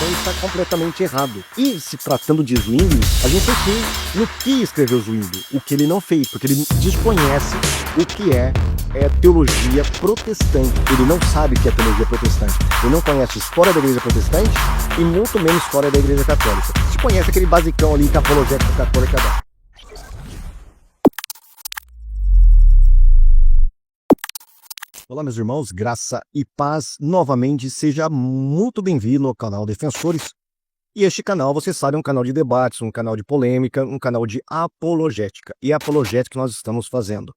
Então está completamente errado. E se tratando de Zwingli, a gente tem que no que escreveu Zwingli, o que ele não fez, porque ele desconhece o que é teologia protestante. Ele não sabe o que é teologia protestante. Ele não conhece a história da igreja protestante e muito menos a história da igreja católica. Se conhece aquele basicão ali que a apologética católica dá. Olá, meus irmãos, graça e paz novamente. Seja muito bem-vindo ao canal Defensores. E este canal, você sabe, é um canal de debates, um canal de polêmica, um canal de apologética. E é apologética que nós estamos fazendo.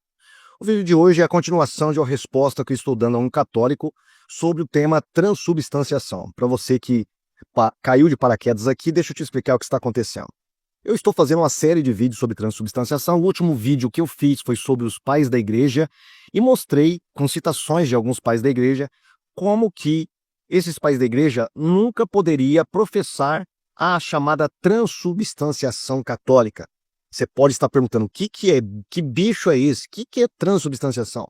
O vídeo de hoje é a continuação de uma resposta que eu estou dando a um católico sobre o tema transubstanciação. Para você que caiu de paraquedas aqui, deixa eu te explicar o que está acontecendo. Eu estou fazendo uma série de vídeos sobre transubstanciação. O último vídeo que eu fiz foi sobre os pais da igreja e mostrei, com citações de alguns pais da igreja, como que esses pais da igreja nunca poderia professar a chamada transubstanciação católica. Você pode estar perguntando, que bicho é esse? O que é transubstanciação?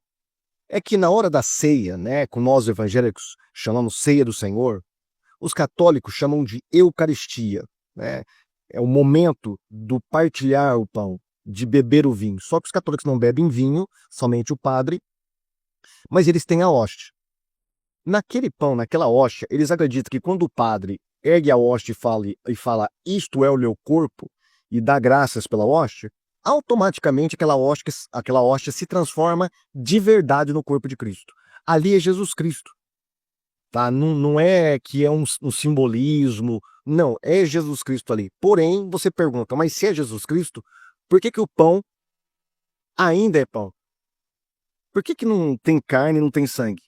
É que na hora da ceia, né, que nós evangélicos chamamos ceia do Senhor, os católicos chamam de Eucaristia, né? É o momento do partilhar o pão, de beber o vinho. Só que os católicos não bebem vinho, somente o padre, mas eles têm a hóstia. Naquele pão, naquela hóstia, eles acreditam que quando o padre ergue a hóstia e fala isto é o meu corpo, e dá graças pela hóstia, automaticamente aquela hóstia se transforma de verdade no corpo de Cristo. Ali é Jesus Cristo. Tá? Não é que é um simbolismo, não, é Jesus Cristo ali. Porém, você pergunta, mas se é Jesus Cristo, por que o pão ainda é pão? Por que não tem carne e não tem sangue?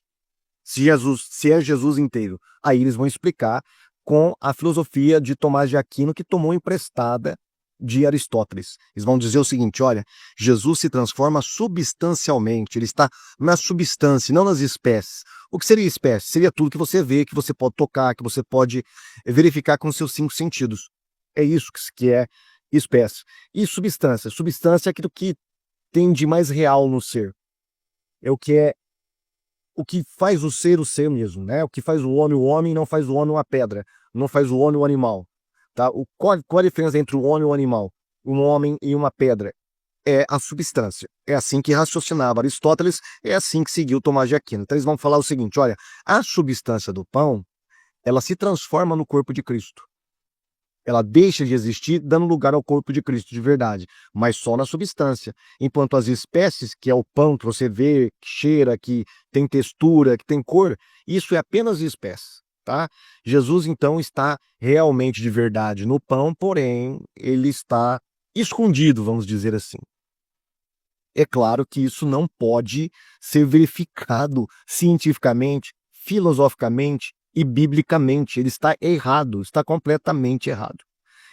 Se é Jesus inteiro. Aí eles vão explicar com a filosofia de Tomás de Aquino, que tomou emprestada de Aristóteles. Eles vão dizer o seguinte, olha, Jesus se transforma substancialmente, ele está na substância, não nas espécies. O que seria espécie? Seria tudo que você vê, que você pode tocar, que você pode verificar com seus 5 sentidos. É isso que é espécie. E substância? Substância é aquilo que tem de mais real no ser. É o que faz o ser mesmo, né? O que faz o homem não faz o homem uma pedra, não faz o homem um animal. Tá? Qual a diferença entre o homem e o animal? Um homem e uma pedra? É a substância. É assim que raciocinava Aristóteles, é assim que seguiu Tomás de Aquino. Então eles vão falar o seguinte, olha, a substância do pão, ela se transforma no corpo de Cristo. Ela deixa de existir, dando lugar ao corpo de Cristo de verdade, mas só na substância. Enquanto as espécies, que é o pão que você vê, que cheira, que tem textura, que tem cor, isso é apenas espécie. Tá? Jesus, então, está realmente de verdade no pão, porém, ele está escondido, vamos dizer assim. É claro que isso não pode ser verificado cientificamente, filosoficamente e biblicamente. Ele está errado, está completamente errado.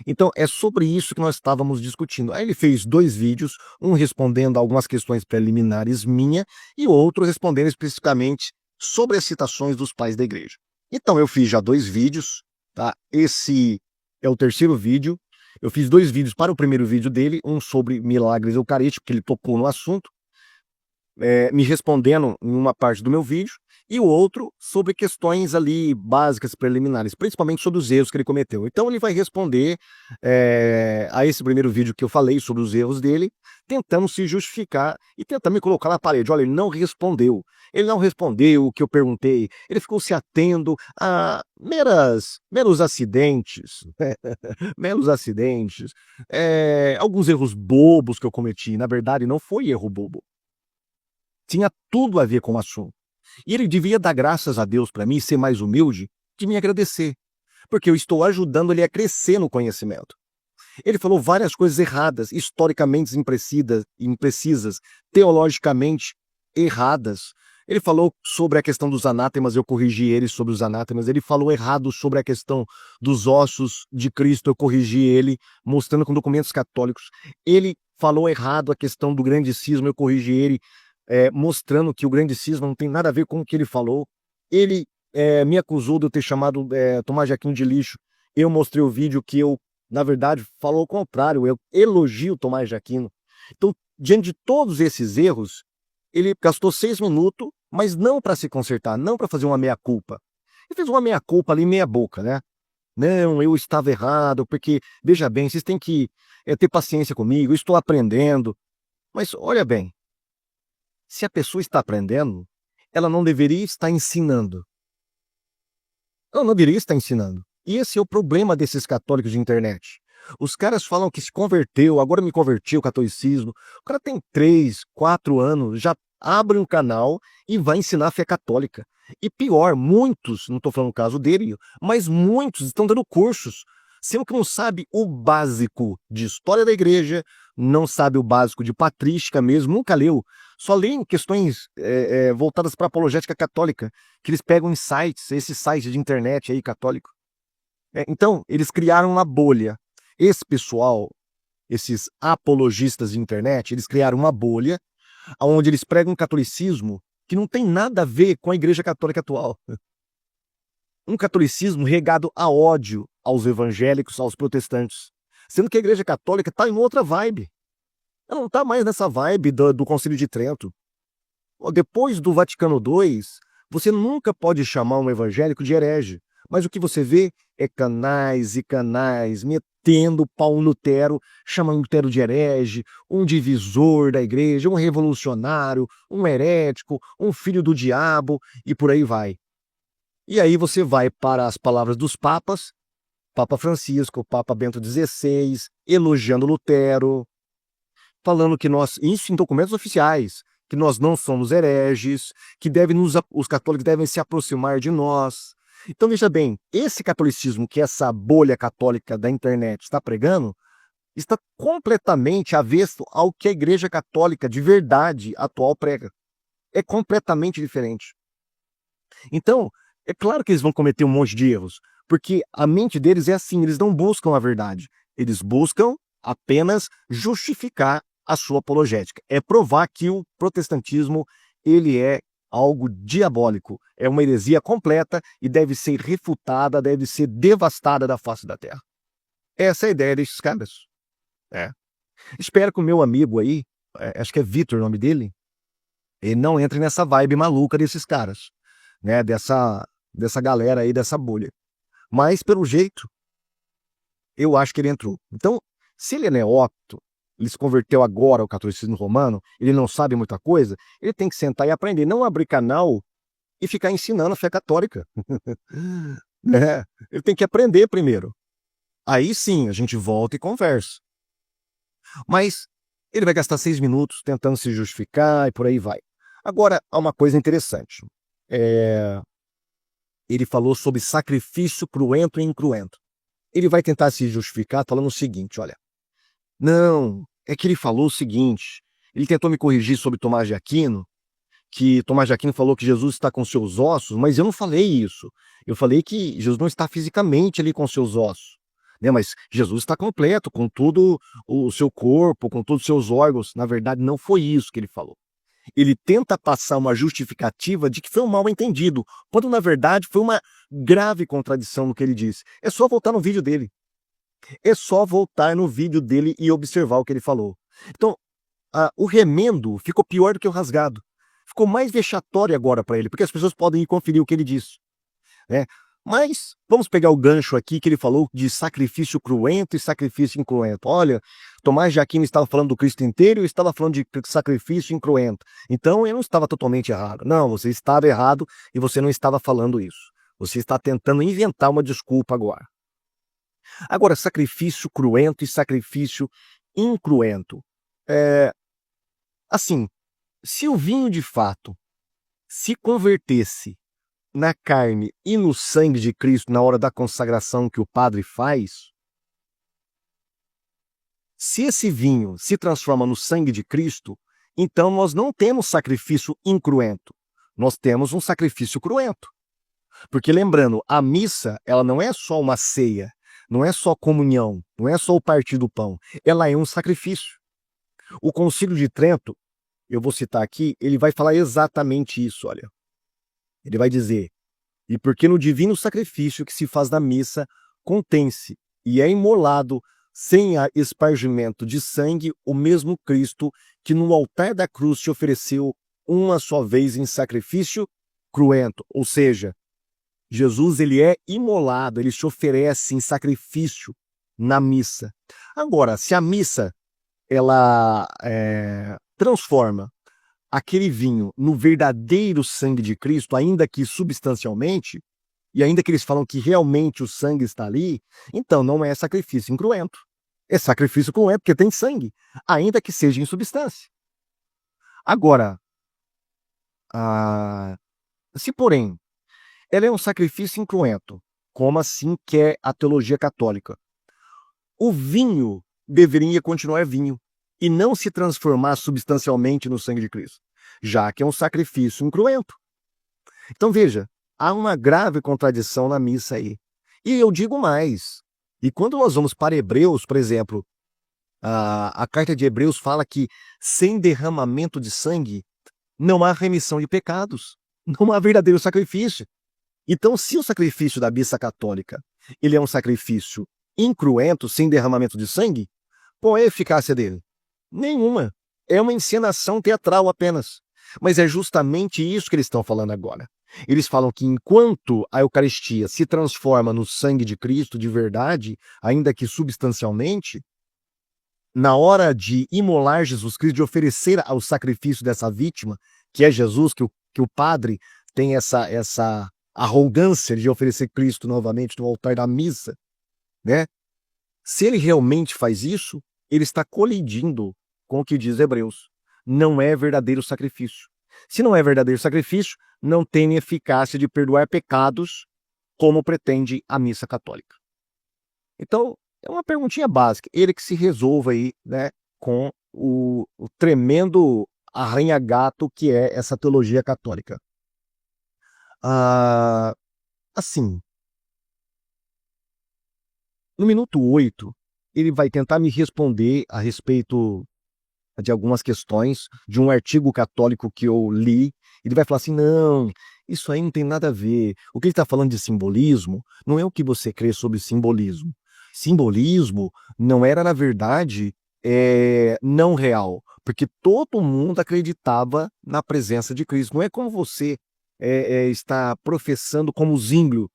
Então, é sobre isso que nós estávamos discutindo. Aí ele fez 2 vídeos, um respondendo a algumas questões preliminares minha e outro respondendo especificamente sobre as citações dos pais da igreja. Então, eu fiz já 2 vídeos, tá? Esse é o 3º vídeo. Eu fiz 2 vídeos para o primeiro vídeo dele, um sobre milagres eucarísticos, que ele tocou no assunto, me respondendo em uma parte do meu vídeo, e o outro sobre questões ali básicas, preliminares, principalmente sobre os erros que ele cometeu. Então ele vai responder a esse primeiro vídeo que eu falei sobre os erros dele, tentando se justificar e tentando me colocar na parede. Olha, ele não respondeu o que eu perguntei, ele ficou se atendo a meros acidentes, meros acidentes, alguns erros bobos que eu cometi. Na verdade, não foi erro bobo. Tinha tudo a ver com o assunto. E ele devia dar graças a Deus para mim, ser mais humilde, de me agradecer, porque eu estou ajudando ele a crescer no conhecimento. Ele falou várias coisas erradas, historicamente imprecisas, teologicamente erradas. Ele falou sobre a questão dos anátemas, eu corrigi ele sobre os anátemas. Ele falou errado sobre a questão dos ossos de Cristo, eu corrigi ele, mostrando com documentos católicos. Ele falou errado a questão do grande cisma, eu corrigi ele, mostrando que o grande cisma não tem nada a ver com o que ele falou. Ele me acusou de eu ter chamado Tomás de Aquino de lixo. Eu mostrei o vídeo que eu, na verdade, falou o contrário. Eu elogio Tomás de Aquino. Então, diante de todos esses erros, ele gastou 6 minutos, mas não para se consertar, não para fazer uma meia-culpa. Ele fez uma meia-culpa ali, meia-boca, né? Não, eu estava errado, porque, veja bem, vocês têm que ter paciência comigo, eu estou aprendendo. Mas olha bem, se a pessoa está aprendendo, ela não deveria estar ensinando. Ela não deveria estar ensinando. E esse é o problema desses católicos de internet. Os caras falam que se converteu, agora me converti ao catolicismo. O cara tem 3, 4 anos, já abre um canal e vai ensinar a fé católica. E pior, muitos, não estou falando o caso dele, mas muitos estão dando cursos, sendo que não sabe o básico de história da igreja, não sabe o básico de patrística mesmo, nunca leu. Só lê em questões voltadas para a apologética católica, que eles pegam em sites, esses sites de internet aí católico. Então, eles criaram uma bolha. Esse pessoal, esses apologistas de internet, eles criaram uma bolha onde eles pregam um catolicismo que não tem nada a ver com a Igreja Católica atual. Um catolicismo regado a ódio aos evangélicos, aos protestantes. Sendo que a Igreja Católica está em outra vibe. Ela não está mais nessa vibe do Concílio de Trento. Depois do Vaticano II, você nunca pode chamar um evangélico de herege. Mas o que você vê é canais e canais metendo pau no Lutero, chamando Lutero de herege, um divisor da igreja, um revolucionário, um herético, um filho do diabo, e por aí vai. E aí você vai para as palavras dos papas, Papa Francisco, Papa Bento XVI, elogiando Lutero, falando que nós, isso em documentos oficiais, que nós não somos hereges, que os católicos devem se aproximar de nós. Então veja bem, esse catolicismo que essa bolha católica da internet está pregando, está completamente avesso ao que a Igreja Católica de verdade atual prega. É completamente diferente. Então, é claro que eles vão cometer um monte de erros, porque a mente deles é assim, eles não buscam a verdade. Eles buscam apenas justificar a sua apologética. É provar que o protestantismo ele é algo diabólico, é uma heresia completa e deve ser refutada, deve ser devastada da face da terra. Essa é a ideia desses caras. É. Espero que o meu amigo aí, acho que é Vitor o nome dele, ele não entre nessa vibe maluca desses caras, né? Dessa galera aí, dessa bolha. Mas, pelo jeito, eu acho que ele entrou. Então, se ele é neófito, ele se converteu agora ao catolicismo romano, ele não sabe muita coisa, ele tem que sentar e aprender, não abrir canal e ficar ensinando a fé católica. Né? Ele tem que aprender primeiro. Aí sim, a gente volta e conversa. Mas ele vai gastar 6 minutos tentando se justificar e por aí vai. Agora, há uma coisa interessante. Ele falou sobre sacrifício cruento e incruento. Ele vai tentar se justificar falando o seguinte, olha, não, é que ele falou o seguinte, ele tentou me corrigir sobre Tomás de Aquino, que Tomás de Aquino falou que Jesus está com seus ossos, mas eu não falei isso. Eu falei que Jesus não está fisicamente ali com seus ossos, né? Mas Jesus está completo, com todo o seu corpo, com todos os seus órgãos. Na verdade, não foi isso que ele falou. Ele tenta passar uma justificativa de que foi um mal-entendido, quando na verdade foi uma grave contradição no que ele disse. É só voltar no vídeo dele. É só voltar no vídeo dele e observar o que ele falou. Então, o remendo ficou pior do que o rasgado. Ficou mais vexatório agora para ele, porque as pessoas podem ir conferir o que ele disse, né? Mas vamos pegar o gancho aqui que ele falou de sacrifício cruento e sacrifício incruento. Olha, Tomás de Aquino estava falando do Cristo inteiro e estava falando de sacrifício incruento. Então eu não estava totalmente errado. Não, você estava errado e você não estava falando isso. Você está tentando inventar uma desculpa agora. Agora, sacrifício cruento e sacrifício incruento. Assim, se o vinho de fato se convertesse na carne e no sangue de Cristo na hora da consagração que o padre faz, se esse vinho se transforma no sangue de Cristo, então nós não temos sacrifício incruento, nós temos um sacrifício cruento. Porque lembrando, a missa, ela não é só uma ceia, não é só comunhão, não é só o partir do pão, ela é um sacrifício. O Concílio de Trento, eu vou citar aqui, ele vai falar exatamente isso, olha. Ele vai dizer, e porque no divino sacrifício que se faz na missa, contém-se e é imolado sem espargimento de sangue o mesmo Cristo que no altar da cruz te ofereceu uma só vez em sacrifício cruento, ou seja, Jesus, ele é imolado, ele se oferece em sacrifício na missa. Agora, se a missa ela transforma aquele vinho no verdadeiro sangue de Cristo, ainda que substancialmente, e ainda que eles falam que realmente o sangue está ali, então não é sacrifício incruento. É sacrifício cruento porque tem sangue, ainda que seja em substância. Agora, se porém ela é um sacrifício incruento, como assim quer a teologia católica, o vinho deveria continuar vinho e não se transformar substancialmente no sangue de Cristo, já que é um sacrifício incruento. Então veja, há uma grave contradição na missa aí. E eu digo mais, e quando nós vamos para Hebreus, por exemplo, a carta de Hebreus fala que sem derramamento de sangue não há remissão de pecados, não há verdadeiro sacrifício. Então, se o sacrifício da missa católica ele é um sacrifício incruento, sem derramamento de sangue, qual é a eficácia dele? Nenhuma. É uma encenação teatral apenas. Mas é justamente isso que eles estão falando agora. Eles falam que enquanto a Eucaristia se transforma no sangue de Cristo de verdade, ainda que substancialmente, na hora de imolar Jesus Cristo, de oferecer ao sacrifício dessa vítima, que é Jesus, que o padre tem essa arrogância de oferecer Cristo novamente no altar da missa, né? Se ele realmente faz isso, ele está colidindo com o que diz Hebreus. Não é verdadeiro sacrifício. Se não é verdadeiro sacrifício, não tem eficácia de perdoar pecados, como pretende a missa católica. Então, é uma perguntinha básica. Ele que se resolva aí, né, com o tremendo arranha-gato que é essa teologia católica. Assim, no minuto 8, ele vai tentar me responder a respeito de algumas questões de um artigo católico que eu li. Ele vai falar assim: não, isso aí não tem nada a ver. O que ele está falando de simbolismo não é o que você crê sobre simbolismo. Simbolismo não era, na verdade, não real, porque todo mundo acreditava na presença de Cristo. Não é como você está professando como Zwinglio,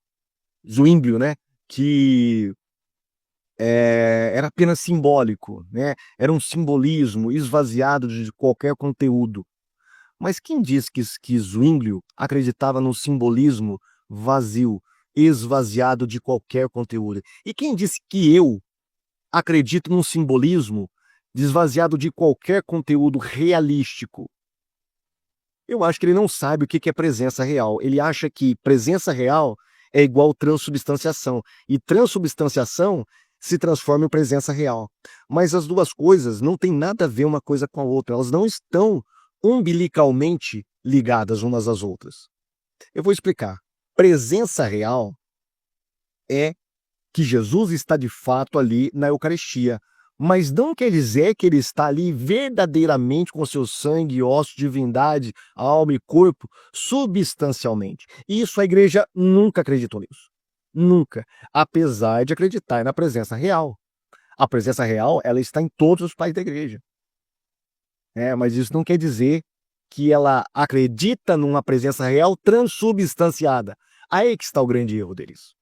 né? Que era apenas simbólico, né? Era um simbolismo esvaziado de qualquer conteúdo. Mas quem diz que Zwinglio acreditava no simbolismo vazio, esvaziado de qualquer conteúdo? E quem disse que eu acredito num simbolismo esvaziado de qualquer conteúdo realístico? Eu acho que ele não sabe o que é presença real. Ele acha que presença real é igual transubstanciação. E transubstanciação se transforma em presença real. Mas as duas coisas não têm nada a ver uma coisa com a outra. Elas não estão umbilicalmente ligadas umas às outras. Eu vou explicar. Presença real é que Jesus está de fato ali na Eucaristia, mas não quer dizer que ele está ali verdadeiramente com seu sangue, osso, divindade, alma e corpo, substancialmente. E isso a igreja nunca acreditou nisso. Nunca. Apesar de acreditar na presença real. A presença real, ela está em todos os pais da igreja. Mas isso não quer dizer que ela acredita numa presença real transubstanciada. Aí que está o grande erro deles.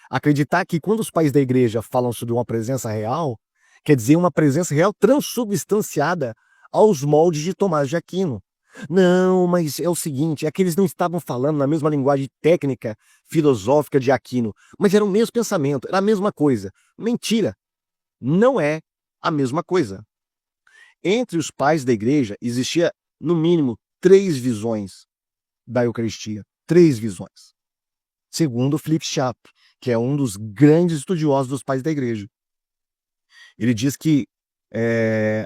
Acreditar que quando os pais da igreja falam sobre uma presença real, quer dizer uma presença real transubstanciada aos moldes de Tomás de Aquino. Não, mas é o seguinte, é que eles não estavam falando na mesma linguagem técnica, filosófica de Aquino, mas era o mesmo pensamento, era a mesma coisa. Mentira, não é a mesma coisa. Entre os pais da igreja existia, no mínimo, 3 visões da Eucaristia. 3 visões. Segundo Philip Schaff, que é um dos grandes estudiosos dos pais da igreja. Ele diz que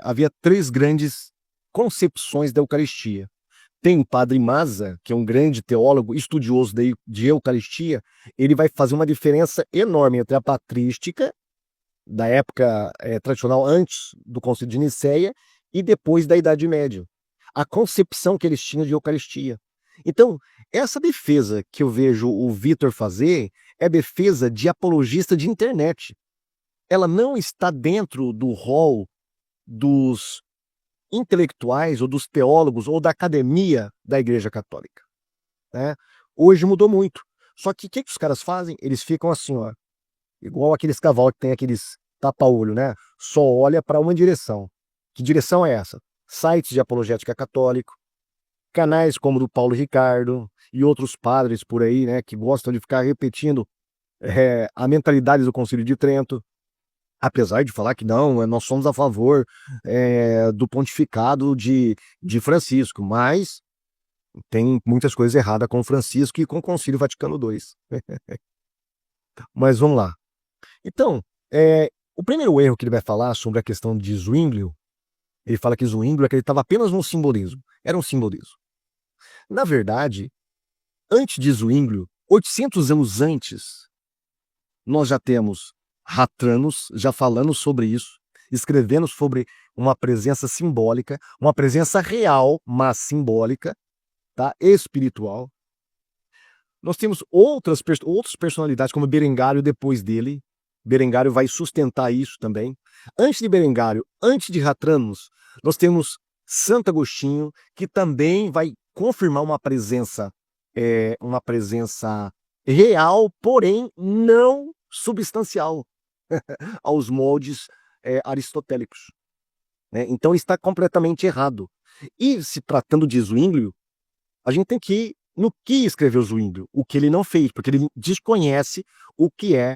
havia 3 grandes concepções da Eucaristia. Tem o padre Mazza, que é um grande teólogo, estudioso de Eucaristia, ele vai fazer uma diferença enorme entre a patrística, da época tradicional antes do Concílio de Nicéia, e depois da Idade Média. A concepção que eles tinham de Eucaristia. Então, essa defesa que eu vejo o Vitor fazer é defesa de apologista de internet. Ela não está dentro do rol dos intelectuais ou dos teólogos ou da academia da Igreja Católica. Hoje mudou muito. Só que o que os caras fazem? Eles ficam assim, ó, igual aqueles cavalos que tem aqueles tapa-olho, né? Só olha para uma direção. Que direção é essa? Sites de apologética católico, canais como o do Paulo Ricardo e outros padres por aí, né, que gostam de ficar repetindo a mentalidade do Concílio de Trento, apesar de falar que não, nós somos a favor do pontificado de Francisco, mas tem muitas coisas erradas com Francisco e com o Concílio Vaticano II. Mas vamos lá. Então, o primeiro erro que ele vai falar sobre a questão de Zwinglio, ele fala que Zwinglio acreditava apenas no simbolismo. Era um simbolismo. Na verdade, antes de Zwinglio, 800 anos antes, nós já temos Ratranos já falando sobre isso, escrevendo sobre uma presença simbólica, uma presença real, mas simbólica, tá? Espiritual. Nós temos outras personalidades, como Berengário depois dele. Berengário vai sustentar isso também. Antes de Berengário, antes de Ratranos, nós temos Santo Agostinho, que também vai confirmar uma presença real, porém não substancial aos moldes aristotélicos. Né? Então está completamente errado. E se tratando de Zwinglio, a gente tem que ir no que escreveu Zwinglio, o que ele não fez, porque ele desconhece o que é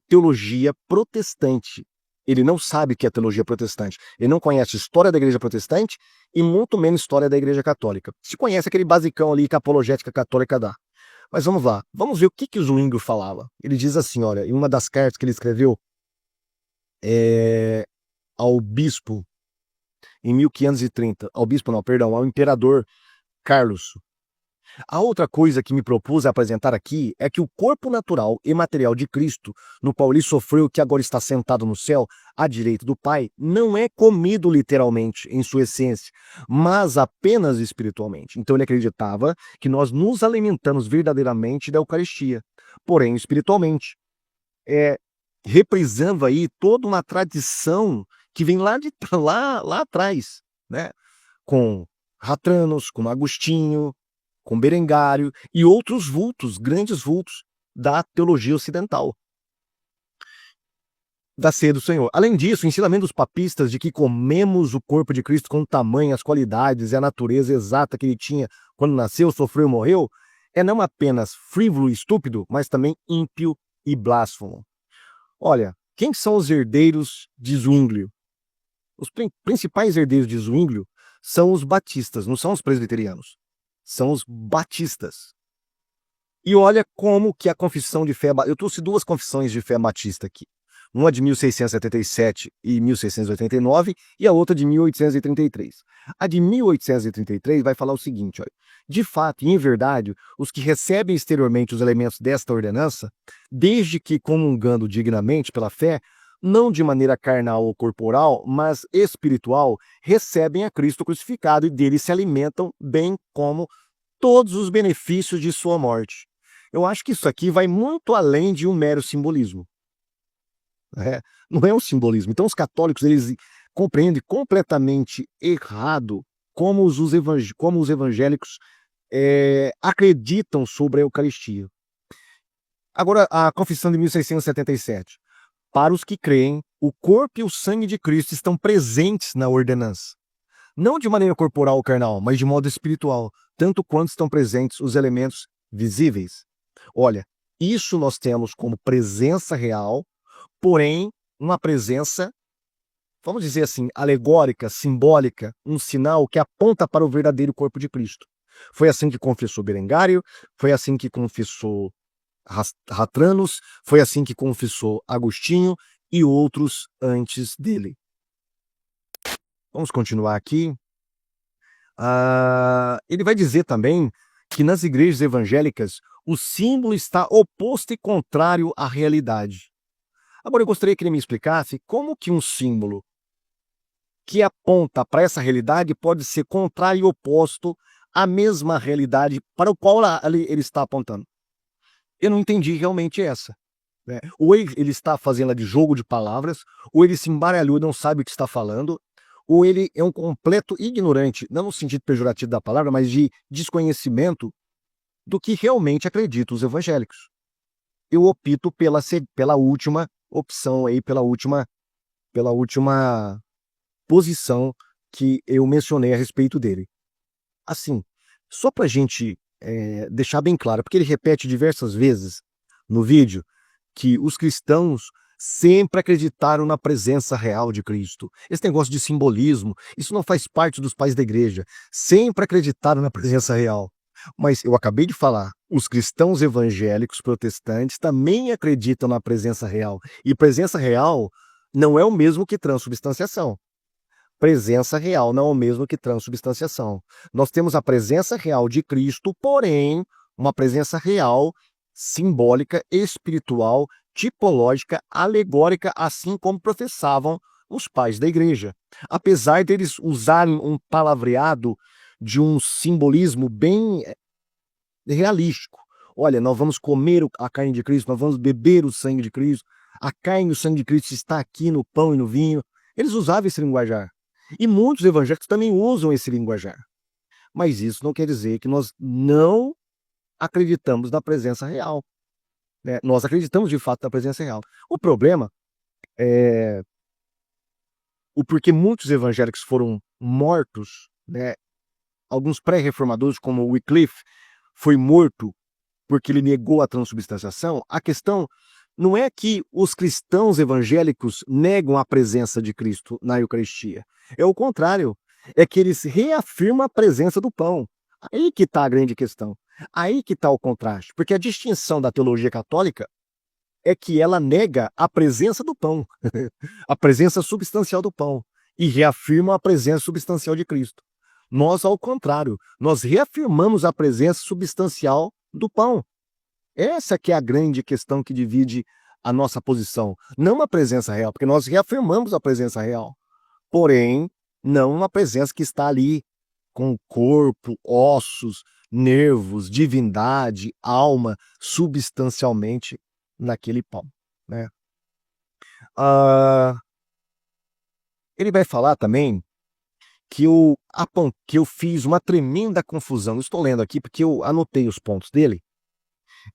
teologia protestante. Ele não sabe o que é teologia protestante. Ele não conhece a história da igreja protestante e muito menos história da igreja católica. Se conhece aquele basicão ali que a apologética católica dá. Mas vamos lá, vamos ver o que o Zwinglio falava. Ele diz assim, olha, em uma das cartas que ele escreveu ao bispo, em 1530, ao imperador Carlos. A outra coisa que me propus apresentar aqui é que o corpo natural e material de Cristo, no qual ele sofreu, que agora está sentado no céu, à direita do Pai, não é comido literalmente em sua essência, mas apenas espiritualmente. Então ele acreditava que nós nos alimentamos verdadeiramente da Eucaristia, porém espiritualmente. Reprisando aí toda uma tradição que vem lá atrás, né? Com Ratranos, com Agostinho, com Berengário e outros vultos, grandes vultos da teologia ocidental, da ceia do Senhor. Além disso, o ensinamento dos papistas de que comemos o corpo de Cristo com tamanho, as qualidades e a natureza exata que ele tinha quando nasceu, sofreu e morreu, é não apenas frívolo e estúpido, mas também ímpio e blasfemo. Olha, quem são os herdeiros de Zwinglio? Os principais herdeiros de Zwinglio são os batistas, não são os presbiterianos. São os batistas. E olha como que a confissão de fé... Eu trouxe duas confissões de fé batista aqui. Uma de 1677 e 1689 e a outra de 1833. A de 1833 vai falar o seguinte, olha, de fato e em verdade, os que recebem exteriormente os elementos desta ordenança, desde que comungando dignamente pela fé, não de maneira carnal ou corporal, mas espiritual, recebem a Cristo crucificado e dele se alimentam, bem como todos os benefícios de sua morte. Eu acho que isso aqui vai muito além de um mero simbolismo. Não é um simbolismo. Então os católicos eles compreendem completamente errado como os evangélicos acreditam sobre a Eucaristia. Agora, a confissão de 1677. Para os que creem, o corpo e o sangue de Cristo estão presentes na ordenança. Não de maneira corporal ou carnal, mas de modo espiritual, tanto quanto estão presentes os elementos visíveis. Olha, isso nós temos como presença real, porém, uma presença, vamos dizer assim, alegórica, simbólica, um sinal que aponta para o verdadeiro corpo de Cristo. Foi assim que confessou Berengário, foi assim que confessou Ratranos, foi assim que confessou Agostinho e outros antes dele. Vamos continuar aqui. Ele vai dizer também que nas igrejas evangélicas o símbolo está oposto e contrário à realidade. Agora eu gostaria que ele me explicasse como que um símbolo que aponta para essa realidade pode ser contrário e oposto à mesma realidade para o qual ele está apontando. Eu não entendi realmente essa. Né? Ou ele está fazendo de jogo de palavras, ou ele se embaralhou e não sabe o que está falando, ou ele é um completo ignorante, não no sentido pejorativo da palavra, mas de desconhecimento do que realmente acreditam os evangélicos. Eu opto pela última opção aí, pela última posição que eu mencionei a respeito dele. Assim, só para a gente deixar bem claro, porque ele repete diversas vezes no vídeo que os cristãos sempre acreditaram na presença real de Cristo. Esse negócio de simbolismo, isso não faz parte dos pais da igreja. Sempre acreditaram na presença real. Mas eu acabei de falar, os cristãos evangélicos protestantes também acreditam na presença real. E presença real não é o mesmo que transubstanciação. Presença real não é o mesmo que transubstanciação. Nós temos a presença real de Cristo, porém, uma presença real, simbólica, espiritual, tipológica, alegórica, assim como professavam os pais da igreja. Apesar deles usarem um palavreado de um simbolismo bem realístico. Olha, nós vamos comer a carne de Cristo, nós vamos beber o sangue de Cristo, a carne e o sangue de Cristo está aqui no pão e no vinho. Eles usavam esse linguajar. E muitos evangélicos também usam esse linguajar. Mas isso não quer dizer que nós não acreditamos na presença real, né? Nós acreditamos de fato na presença real. O problema é o porquê muitos evangélicos foram mortos, né? Alguns pré-reformadores, como Wycliffe, foi morto porque ele negou a transubstanciação. A questão não é que os cristãos evangélicos negam a presença de Cristo na Eucaristia. É o contrário. É que eles reafirmam a presença do pão. Aí que está a grande questão. Aí que está o contraste. Porque a distinção da teologia católica é que ela nega a presença do pão, a presença substancial do pão, e reafirma a presença substancial de Cristo. Nós, ao contrário, nós reafirmamos a presença substancial do pão. Essa que é a grande questão que divide a nossa posição. Não a presença real, porque nós reafirmamos a presença real. Porém, não uma presença que está ali com corpo, ossos, nervos, divindade, alma, substancialmente naquele pão, né? Ah, ele vai falar também que eu fiz uma tremenda confusão. Eu estou lendo aqui porque eu anotei os pontos dele.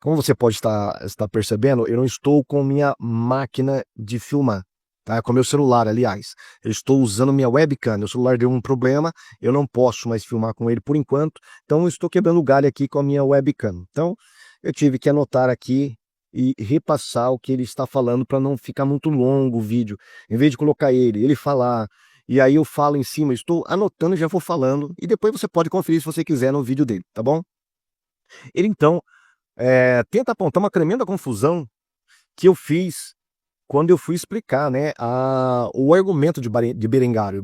Como você pode estar percebendo, eu não estou com minha máquina de filmar, tá? Com meu celular, aliás. Eu estou usando minha webcam. Meu celular deu um problema, eu não posso mais filmar com ele por enquanto, então eu estou quebrando o galho aqui com a minha webcam. Então, eu tive que anotar aqui e repassar o que ele está falando para não ficar muito longo o vídeo. Em vez de colocar ele falar, e aí eu falo em cima, estou anotando e já vou falando, e depois você pode conferir se você quiser no vídeo dele, tá bom? Ele então tenta apontar uma tremenda confusão que eu fiz quando eu fui explicar, né, o argumento de Berengário.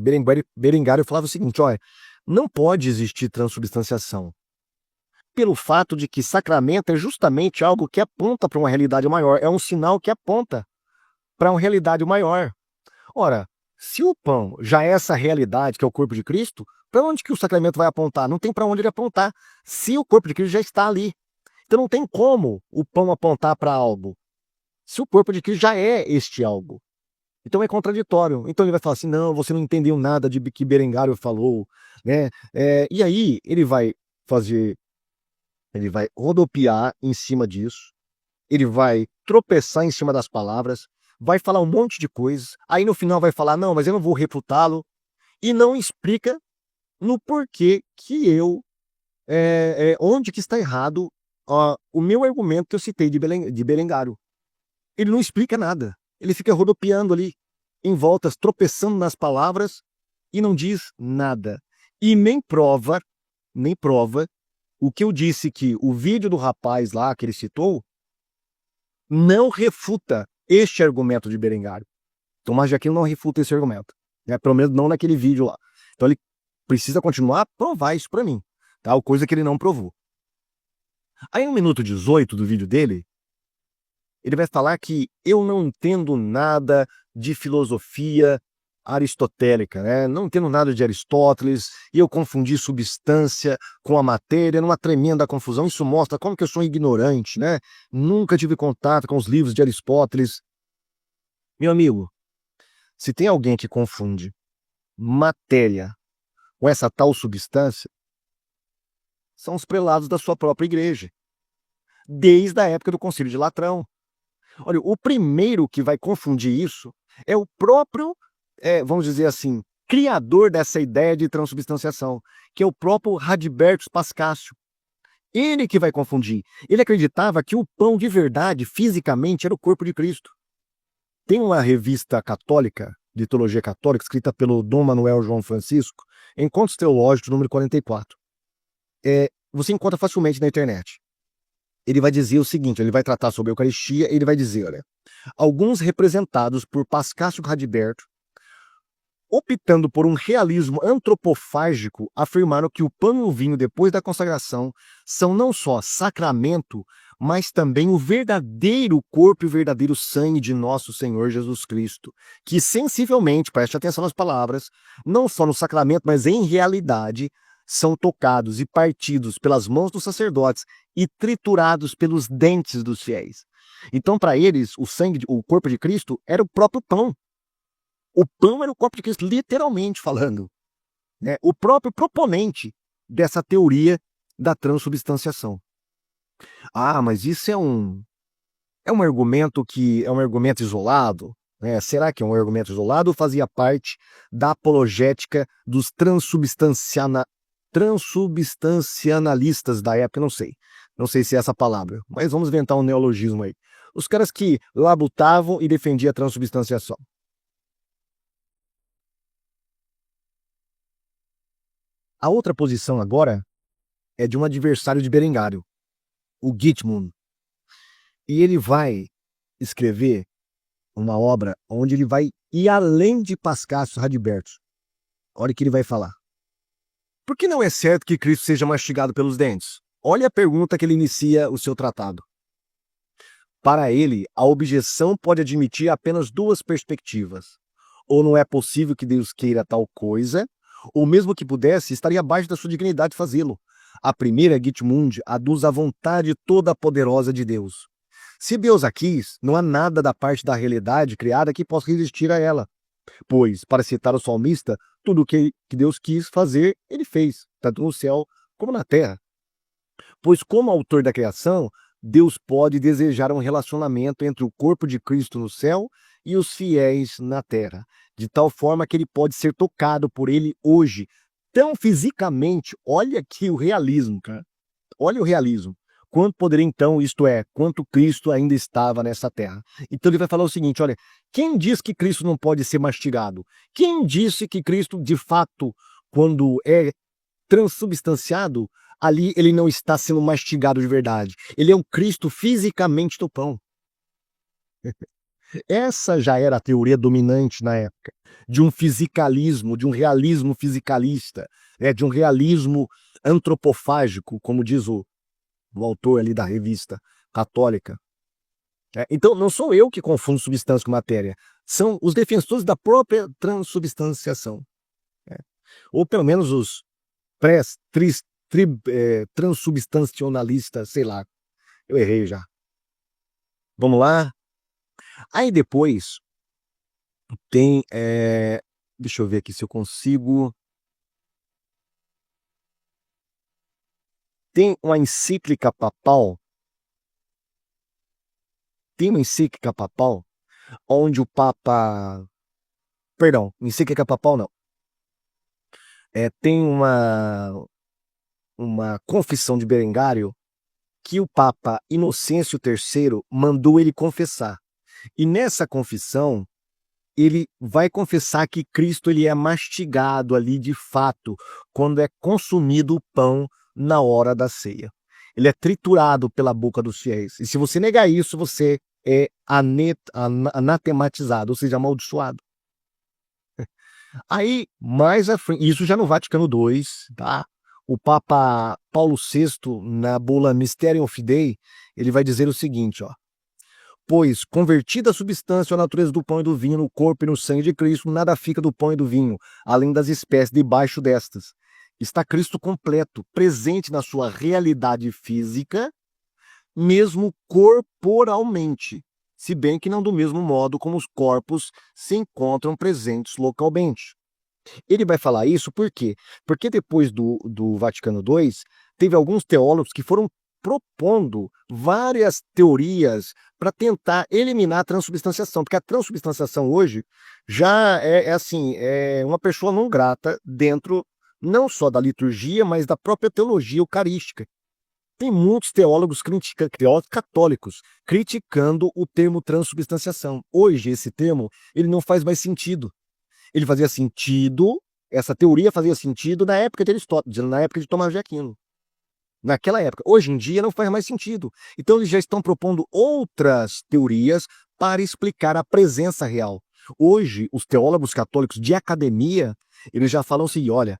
Berengário falava o seguinte: olha, não pode existir transubstanciação, pelo fato de que sacramento é justamente algo que aponta para uma realidade maior, é um sinal que aponta para uma realidade maior. Ora, se o pão já é essa realidade, que é o corpo de Cristo, para onde que o sacramento vai apontar? Não tem para onde ele apontar, se o corpo de Cristo já está ali. Então não tem como o pão apontar para algo, se o corpo de Cristo já é este algo. Então é contraditório. Então ele vai falar assim: não, você não entendeu nada de que Berengário falou, né? E aí ele vai rodopiar em cima disso, ele vai tropeçar em cima das palavras, vai falar um monte de coisas, aí no final vai falar: não, mas eu não vou refutá-lo, e não explica no porquê que onde que está errado o meu argumento que eu citei de Berengário. Ele não explica nada. Ele fica rodopiando ali, em voltas, tropeçando nas palavras e não diz nada. E nem prova o que eu disse, que o vídeo do rapaz lá que ele citou não refuta este argumento de Berengário. Tomás de Aquino não refuta esse argumento, né? Pelo menos não naquele vídeo lá. Então ele precisa continuar a provar isso para mim, tá? Coisa que ele não provou. Aí no minuto 18 do vídeo dele, ele vai falar que eu não entendo nada de filosofia aristotélica, né? Não entendo nada de Aristóteles, e eu confundi substância com a matéria, numa tremenda confusão. Isso mostra como que eu sou ignorante, né? Nunca tive contato com os livros de Aristóteles. Meu amigo, se tem alguém que confunde matéria com essa tal substância, são os prelados da sua própria igreja, desde a época do Concílio de Latrão. Olha, o primeiro que vai confundir isso é o próprio, vamos dizer assim, criador dessa ideia de transubstanciação, que é o próprio Radbertus Pascasio. Ele que vai confundir. Ele acreditava que o pão de verdade, fisicamente, era o corpo de Cristo. Tem uma revista católica, de teologia católica, escrita pelo Dom Manuel João Francisco, Encontros Teológicos, número 44. Você encontra facilmente na internet. Ele vai dizer o seguinte, ele vai tratar sobre a Eucaristia, e ele vai dizer, olha, alguns representados por Pascasio Radberto, optando por um realismo antropofágico, afirmaram que o pão e o vinho depois da consagração são não só sacramento, mas também o verdadeiro corpo e o verdadeiro sangue de nosso Senhor Jesus Cristo, que sensivelmente, preste atenção nas palavras, não só no sacramento, mas em realidade, são tocados e partidos pelas mãos dos sacerdotes e triturados pelos dentes dos fiéis. Então, para eles, o corpo de Cristo era o próprio pão. O pão era o corpo de Cristo, literalmente falando, né? O próprio proponente dessa teoria da transubstanciação. Ah, mas isso é um argumento que é um argumento isolado, né? Será que é um argumento isolado ou fazia parte da apologética dos transubstancianalistas da época? Não sei se é essa a palavra, mas vamos inventar um neologismo aí. Os caras que labutavam e defendiam a transubstanciação. A outra posição agora é de um adversário de Berengário, o Gitmund. E ele vai escrever uma obra onde ele vai ir além de Pascasio Radbertus. Olha o que ele vai falar. Por que não é certo que Cristo seja mastigado pelos dentes? Olha a pergunta que ele inicia o seu tratado. Para ele, a objeção pode admitir apenas duas perspectivas. Ou não é possível que Deus queira tal coisa, ou mesmo que pudesse, estaria abaixo da sua dignidade fazê-lo. A primeira, Gitmund, aduz a vontade toda poderosa de Deus. Se Deus a quis, não há nada da parte da realidade criada que possa resistir a ela. Pois, para citar o salmista, tudo o que Deus quis fazer, ele fez, tanto no céu como na terra. Pois, como autor da criação, Deus pode desejar um relacionamento entre o corpo de Cristo no céu e os fiéis na terra, de tal forma que ele pode ser tocado por ele hoje, tão fisicamente. Olha aqui o realismo, cara. Olha o realismo. Quanto poderia então, isto é, quanto Cristo ainda estava nessa terra. Então ele vai falar o seguinte, olha, quem diz que Cristo não pode ser mastigado? Quem disse que Cristo, de fato, quando é transubstanciado, ali ele não está sendo mastigado de verdade. Ele é um Cristo fisicamente do pão. Essa já era a teoria dominante na época, de um fisicalismo, de um realismo fisicalista, de um realismo antropofágico, como diz o autor ali da revista católica. Então, não sou eu que confundo substância com matéria, são os defensores da própria transubstanciação. Ou pelo menos os transubstancionalistas, sei lá, eu errei já. Vamos lá. Aí depois tem, deixa eu ver aqui se eu consigo. Tem uma encíclica papal. Onde o Papa. Perdão, encíclica papal não. Tem uma confissão de Berengário que o Papa Inocêncio III mandou ele confessar. E nessa confissão, ele vai confessar que Cristo ele é mastigado ali de fato, quando é consumido o pão na hora da ceia. Ele é triturado pela boca dos fiéis. E se você negar isso, você é anatematizado, ou seja, amaldiçoado. Aí, mais à frente, isso já no Vaticano II, tá? O Papa Paulo VI, na bula Mysterium Fidei, ele vai dizer o seguinte, ó. Pois, convertida a substância ou a natureza do pão e do vinho no corpo e no sangue de Cristo, nada fica do pão e do vinho, além das espécies debaixo destas. Está Cristo completo, presente na sua realidade física, mesmo corporalmente, se bem que não do mesmo modo como os corpos se encontram presentes localmente. Ele vai falar isso por quê? Porque depois do Vaticano II, teve alguns teólogos que foram propondo várias teorias para tentar eliminar a transubstanciação, porque a transubstanciação hoje já assim, é uma pessoa não grata dentro não só da liturgia, mas da própria teologia eucarística. Tem muitos teólogos católicos criticando o termo transubstanciação. Hoje, esse termo ele não faz mais sentido. Ele fazia sentido, essa teoria fazia sentido na época de Aristóteles, na época de Tomás de Aquino. Naquela época. Hoje em dia não faz mais sentido. Então eles já estão propondo outras teorias para explicar a presença real. Hoje, os teólogos católicos de academia, eles já falam assim, olha,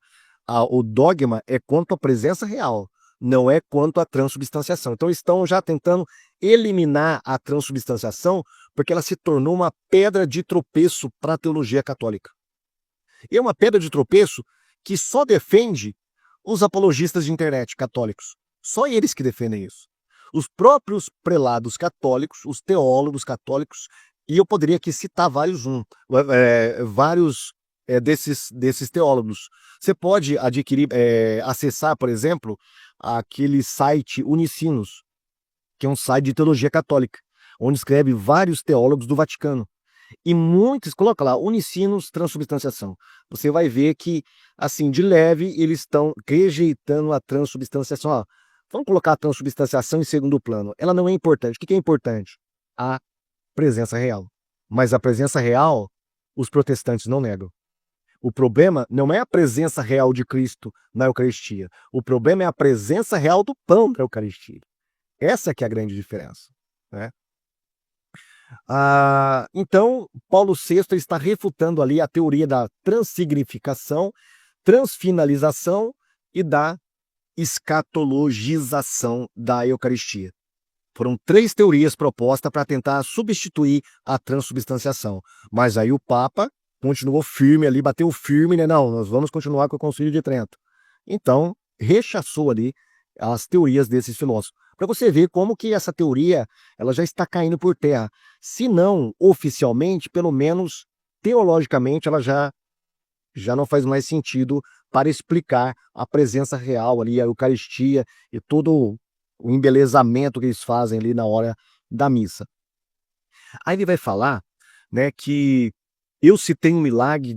o dogma é quanto à presença real, não é quanto à transubstanciação. Então estão já tentando eliminar a transubstanciação porque ela se tornou uma pedra de tropeço para a teologia católica. E é uma pedra de tropeço que só defende os apologistas de internet católicos. Só eles que defendem isso. Os próprios prelados católicos, os teólogos católicos, e eu poderia aqui citar vários desses teólogos. Você pode adquirir, acessar, por exemplo, aquele site Unicinos, que é um site de teologia católica, onde escreve vários teólogos do Vaticano. E muitos, coloca lá, Unicinos, transubstanciação. Você vai ver que, assim, de leve, eles estão rejeitando a transubstanciação. Ó, vamos colocar a transubstanciação em segundo plano. Ela não é importante. O que é importante? A presença real. Mas a presença real, os protestantes não negam. O problema não é a presença real de Cristo na Eucaristia. O problema é a presença real do pão da Eucaristia. Essa que é a grande diferença, né? Então, Paulo VI está refutando ali a teoria da transsignificação, transfinalização e da escatologização da Eucaristia. Foram 3 teorias propostas para tentar substituir a transubstanciação. Mas aí o Papa continuou firme ali, bateu firme, né? Não, nós vamos continuar com o Concílio de Trento. Então, rechaçou ali as teorias desses filósofos. Para você ver como que essa teoria ela já está caindo por terra. Se não oficialmente, pelo menos teologicamente, ela já não faz mais sentido para explicar a presença real ali, a Eucaristia e todo o embelezamento que eles fazem ali na hora da missa. Aí ele vai falar, né, que eu citei um milagre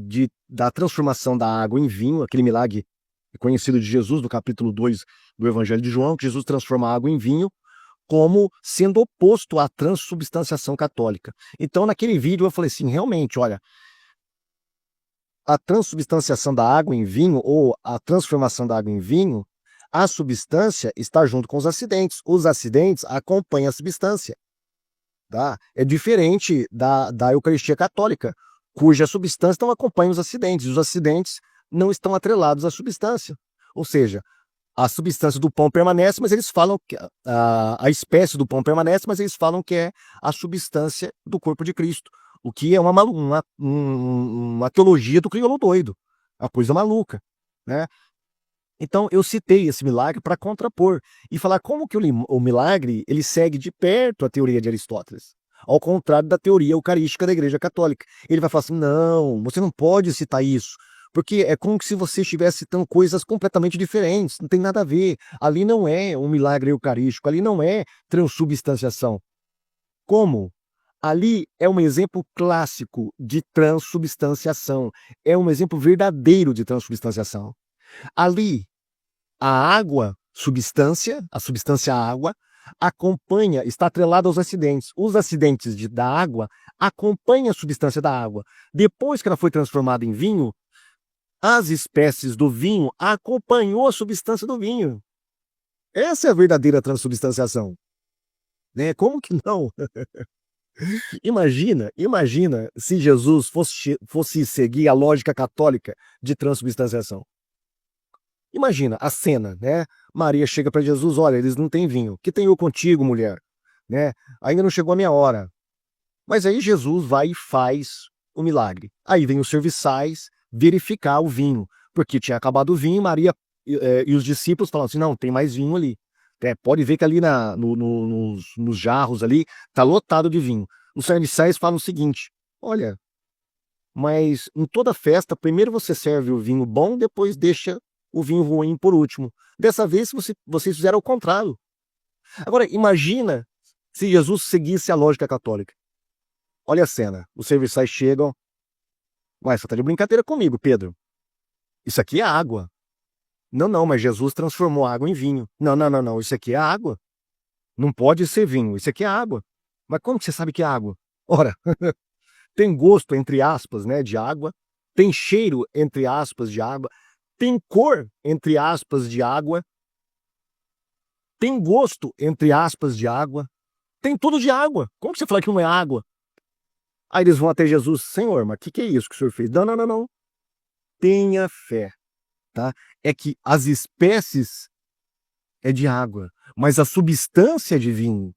da transformação da água em vinho, aquele milagre conhecido de Jesus, no capítulo 2 do Evangelho de João, que Jesus transforma a água em vinho, como sendo oposto à transubstanciação católica. Então, naquele vídeo eu falei assim, realmente, olha, a transubstanciação da água em vinho, ou a transformação da água em vinho, a substância está junto com os acidentes. Os acidentes acompanham a substância. Tá? É diferente da Eucaristia católica, cuja substância não acompanha os acidentes. Os acidentes não estão atrelados à substância. Ou seja, a substância do pão permanece, mas eles falam que a espécie do pão permanece, mas eles falam que é a substância do corpo de Cristo. O que é uma teologia do crioulo doido, uma coisa maluca, né? Então eu citei esse milagre para contrapor e falar como que o milagre ele segue de perto a teoria de Aristóteles, ao contrário da teoria eucarística da Igreja Católica. Ele vai falar assim, não, você não pode citar isso, porque é como se você estivesse citando coisas completamente diferentes, não tem nada a ver. Ali não é um milagre eucarístico, ali não é transubstanciação. Como? Ali é um exemplo clássico de transubstanciação, é um exemplo verdadeiro de transubstanciação. Ali, a água, a substância água, acompanha, está atrelada aos acidentes. Os acidentes da água acompanham a substância da água. Depois que ela foi transformada em vinho, as espécies do vinho acompanhou a substância do vinho. Essa é a verdadeira transubstanciação. Né? Como que não? Imagina se Jesus fosse seguir a lógica católica de transubstanciação. Imagina a cena, né? Maria chega para Jesus, olha, eles não têm vinho. Que tenho eu contigo, mulher? Né? Ainda não chegou a minha hora. Mas aí Jesus vai e faz o milagre. Aí vem os serviçais verificar o vinho, porque tinha acabado o vinho, Maria e os discípulos falam assim, não, tem mais vinho ali. Pode ver que ali nos jarros ali está lotado de vinho. Os serviçais falam o seguinte, olha, mas em toda festa, primeiro você serve o vinho bom, depois deixa o vinho ruim por último. Dessa vez vocês fizeram o contrário. Agora, imagina se Jesus seguisse a lógica católica. Olha a cena, os serviçais chegam. Ué, você tá de brincadeira comigo, Pedro. Isso aqui é água. Não, não, mas Jesus transformou água em vinho. Não, não, não, não, isso aqui é água. Não pode ser vinho, isso aqui é água. Mas como que você sabe que é água? Ora, tem gosto, entre aspas, né, de água, tem cheiro, entre aspas, de água, tem cor, entre aspas, de água, tem gosto, entre aspas, de água, tem tudo de água. Como que você fala que não é água? Aí eles vão até Jesus, Senhor, mas o que é isso que o senhor fez? Não, não, não, não. Tenha fé, tá? É que as espécies é de água, mas a substância é de vinho.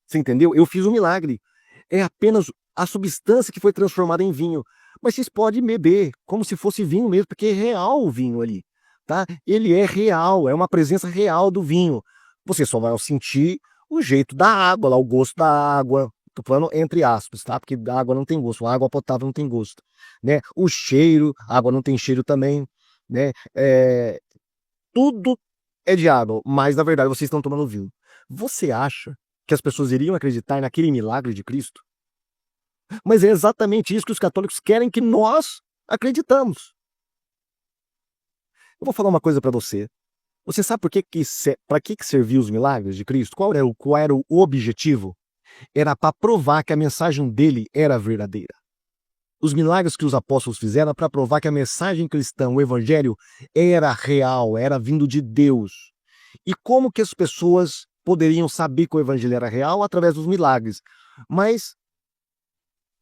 Você entendeu? Eu fiz um milagre. É apenas a substância que foi transformada em vinho. Mas vocês podem beber como se fosse vinho mesmo, porque é real o vinho ali, tá? Ele é real, é uma presença real do vinho. Você só vai sentir o jeito da água, lá, o gosto da água. Tô falando entre aspas, tá? Porque a água não tem gosto, a água potável não tem gosto, né? O cheiro, a água não tem cheiro também, né? Tudo é de água, mas na verdade vocês estão tomando vinho. Você acha que as pessoas iriam acreditar naquele milagre de Cristo? Mas é exatamente isso que os católicos querem que nós acreditamos. Eu vou falar uma coisa para você. Você sabe para que serviu os milagres de Cristo? Qual era o objetivo? Era para provar que a mensagem dele era verdadeira. Os milagres que os apóstolos fizeram para provar que a mensagem cristã, o evangelho, era real, era vindo de Deus. E como que as pessoas poderiam saber que o evangelho era real? Através dos milagres. Mas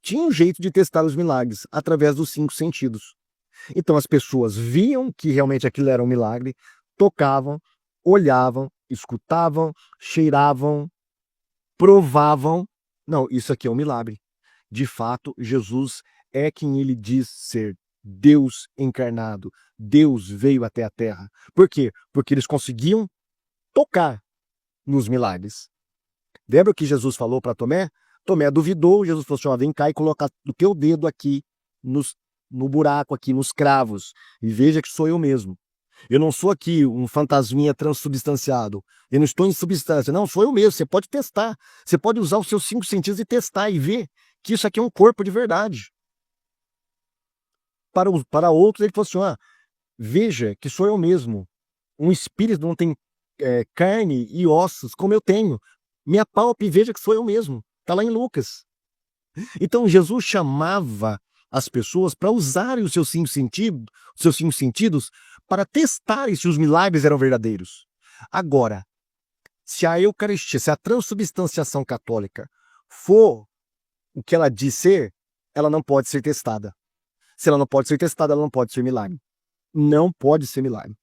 tinha um jeito de testar os milagres, através dos 5 sentidos. Então as pessoas viam que realmente aquilo era um milagre, tocavam, olhavam, escutavam, cheiravam, provavam. Não, isso aqui é um milagre. De fato, Jesus é quem ele diz ser, Deus encarnado. Deus veio até a Terra. Por quê? Porque eles conseguiam tocar nos milagres. Lembra o que Jesus falou para Tomé? Tomé duvidou, Jesus falou assim, ó, vem cá e coloca o teu dedo aqui no buraco, aqui nos cravos, e veja que sou eu mesmo. Eu não sou aqui um fantasminha transubstanciado. Eu não estou em substância. Não, sou eu mesmo. Você pode testar. Você pode usar os seus 5 sentidos e testar e ver que isso aqui é um corpo de verdade. Para outros, ele falou assim, ó, veja que sou eu mesmo. Um espírito não tem carne e ossos como eu tenho. Me apalpe e veja que sou eu mesmo. Está lá em Lucas. Então Jesus chamava as pessoas para usarem os seus 5 sentidos para testarem se os milagres eram verdadeiros. Agora, se a Eucaristia, se a transubstanciação católica for o que ela diz ser, ela não pode ser testada. Se ela não pode ser testada, ela não pode ser milagre. Não pode ser milagre.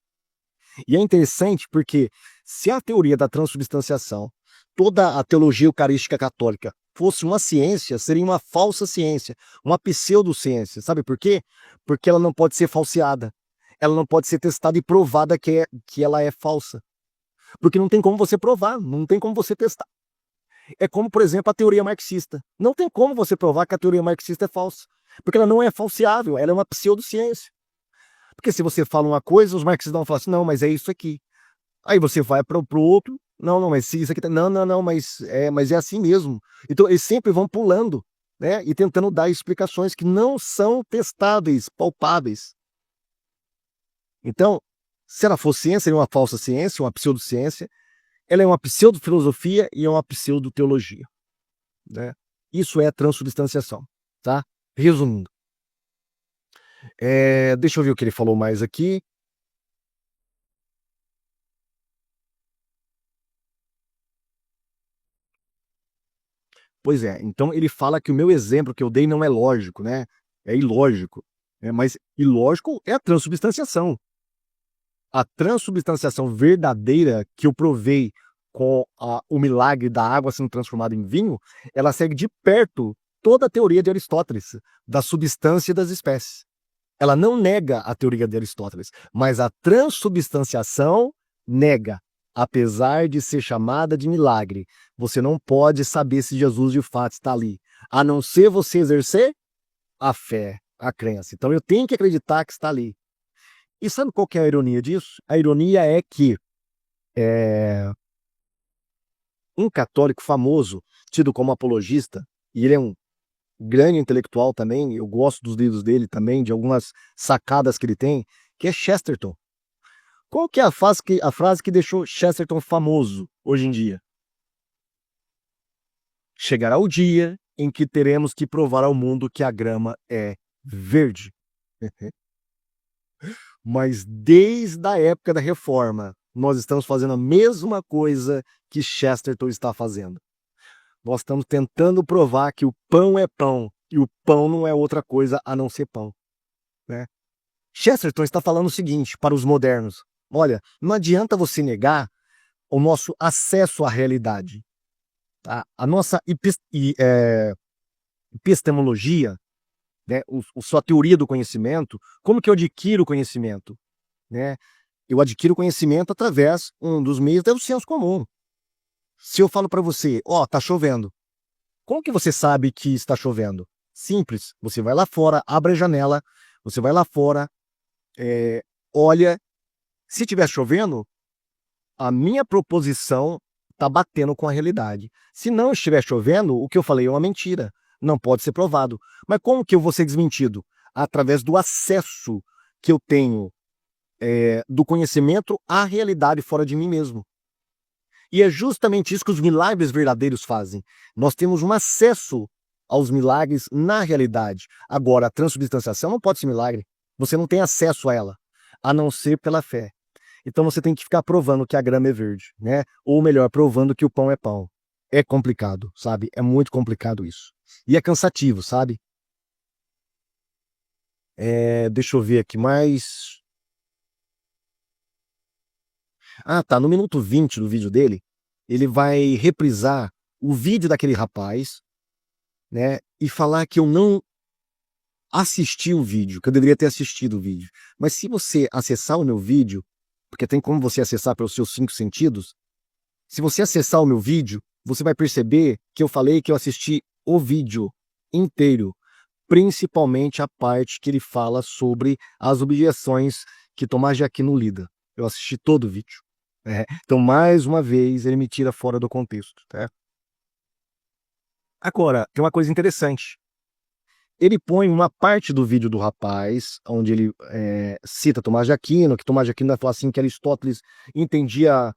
E é interessante porque se a teoria da transubstanciação, toda a teologia eucarística católica, fosse uma ciência, seria uma falsa ciência, uma pseudociência. Sabe por quê? Porque ela não pode ser falseada. Ela não pode ser testada e provada que ela é falsa. Porque não tem como você provar, não tem como você testar. É como, por exemplo, a teoria marxista. Não tem como você provar que a teoria marxista é falsa. Porque ela não é falseável, ela é uma pseudociência. Porque se você fala uma coisa, os marxistas vão falar assim, não, mas é isso aqui. Aí você vai para o outro, não, mas se isso aqui, não, mas é assim mesmo. Então eles sempre vão pulando, né, e tentando dar explicações que não são testáveis, palpáveis. Então, se ela for ciência, seria uma falsa ciência, uma pseudociência. Ela é uma pseudofilosofia e é uma pseudoteologia, né? Isso é transubstanciação, tá? Resumindo. Deixa eu ver o que ele falou mais aqui. Pois é, então ele fala que o meu exemplo que eu dei não é lógico, né? É ilógico. Mas ilógico é a transubstanciação. A transubstanciação verdadeira que eu provei com o milagre da água sendo transformada em vinho, ela segue de perto toda a teoria de Aristóteles, da substância das espécies. Ela não nega a teoria de Aristóteles, mas a transubstanciação nega. Apesar de ser chamada de milagre, você não pode saber se Jesus de fato está ali, a não ser você exercer a fé, a crença. Então eu tenho que acreditar que está ali. E sabe qual que é a ironia disso? A ironia é que um católico famoso, tido como apologista, e ele é um grande intelectual também, eu gosto dos livros dele também, de algumas sacadas que ele tem, que é Chesterton. Qual que é a frase que deixou Chesterton famoso hoje em dia? Chegará o dia em que teremos que provar ao mundo que a grama é verde. Mas desde a época da Reforma, nós estamos fazendo a mesma coisa que Chesterton está fazendo. Nós estamos tentando provar que o pão é pão e o pão não é outra coisa a não ser pão, né? Chesterton está falando o seguinte para os modernos: olha, não adianta você negar o nosso acesso à realidade. Tá? A nossa epistemologia, né, sua teoria do conhecimento, como que eu adquiro conhecimento? Né? Eu adquiro conhecimento através dos meios do senso comum. Se eu falo para você, tá chovendo, como que você sabe que está chovendo? Simples, você vai lá fora, abre a janela, você vai lá fora, olha, se estiver chovendo, a minha proposição está batendo com a realidade. Se não estiver chovendo, o que eu falei é uma mentira, não pode ser provado. Mas como que eu vou ser desmentido? Através do acesso que eu tenho do conhecimento à realidade fora de mim mesmo. E é justamente isso que os milagres verdadeiros fazem. Nós temos um acesso aos milagres na realidade. Agora, a transubstanciação não pode ser milagre. Você não tem acesso a ela, a não ser pela fé. Então você tem que ficar provando que a grama é verde, né? Ou melhor, provando que o pão é pão. É complicado, sabe? É muito complicado isso. E é cansativo, sabe? Deixa eu ver aqui mais. Tá, no minuto 20 do vídeo dele, ele vai reprisar o vídeo daquele rapaz, né? E falar que eu não assisti o vídeo, que eu deveria ter assistido o vídeo. Mas se você acessar o meu vídeo, porque tem como você acessar pelos seus 5 sentidos, se você acessar o meu vídeo, você vai perceber que eu falei que eu assisti o vídeo inteiro, principalmente a parte que ele fala sobre as objeções que Tomás de Aquino lida. Eu assisti todo o vídeo. Então, mais uma vez, ele me tira fora do contexto. Tá? Agora, tem uma coisa interessante. Ele põe uma parte do vídeo do rapaz, onde ele cita Tomás de Aquino, que Tomás de Aquino vai falar assim que Aristóteles entendia...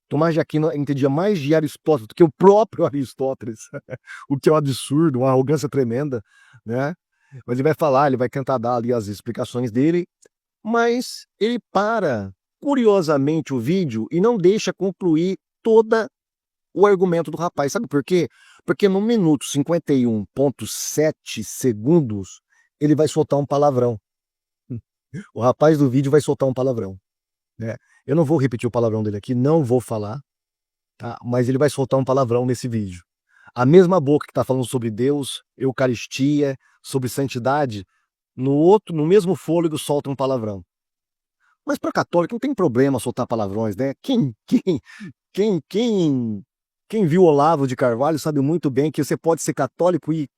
Tomás de Aquino entendia mais de Aristóteles do que o próprio Aristóteles, o que é um absurdo, uma arrogância tremenda, né? Mas ele vai falar, ele vai tentar dar ali as explicações dele, mas ele para, curiosamente, o vídeo e não deixa concluir todo o argumento do rapaz. Sabe por quê? Porque no minuto 51,7 segundos, ele vai soltar um palavrão. O rapaz do vídeo vai soltar um palavrão. Né? Eu não vou repetir o palavrão dele aqui, não vou falar, tá? Mas ele vai soltar um palavrão nesse vídeo. A mesma boca que está falando sobre Deus, Eucaristia, sobre santidade, no mesmo fôlego solta um palavrão. Mas para católico não tem problema soltar palavrões, né? Quem viu Olavo de Carvalho sabe muito bem que você pode ser católico e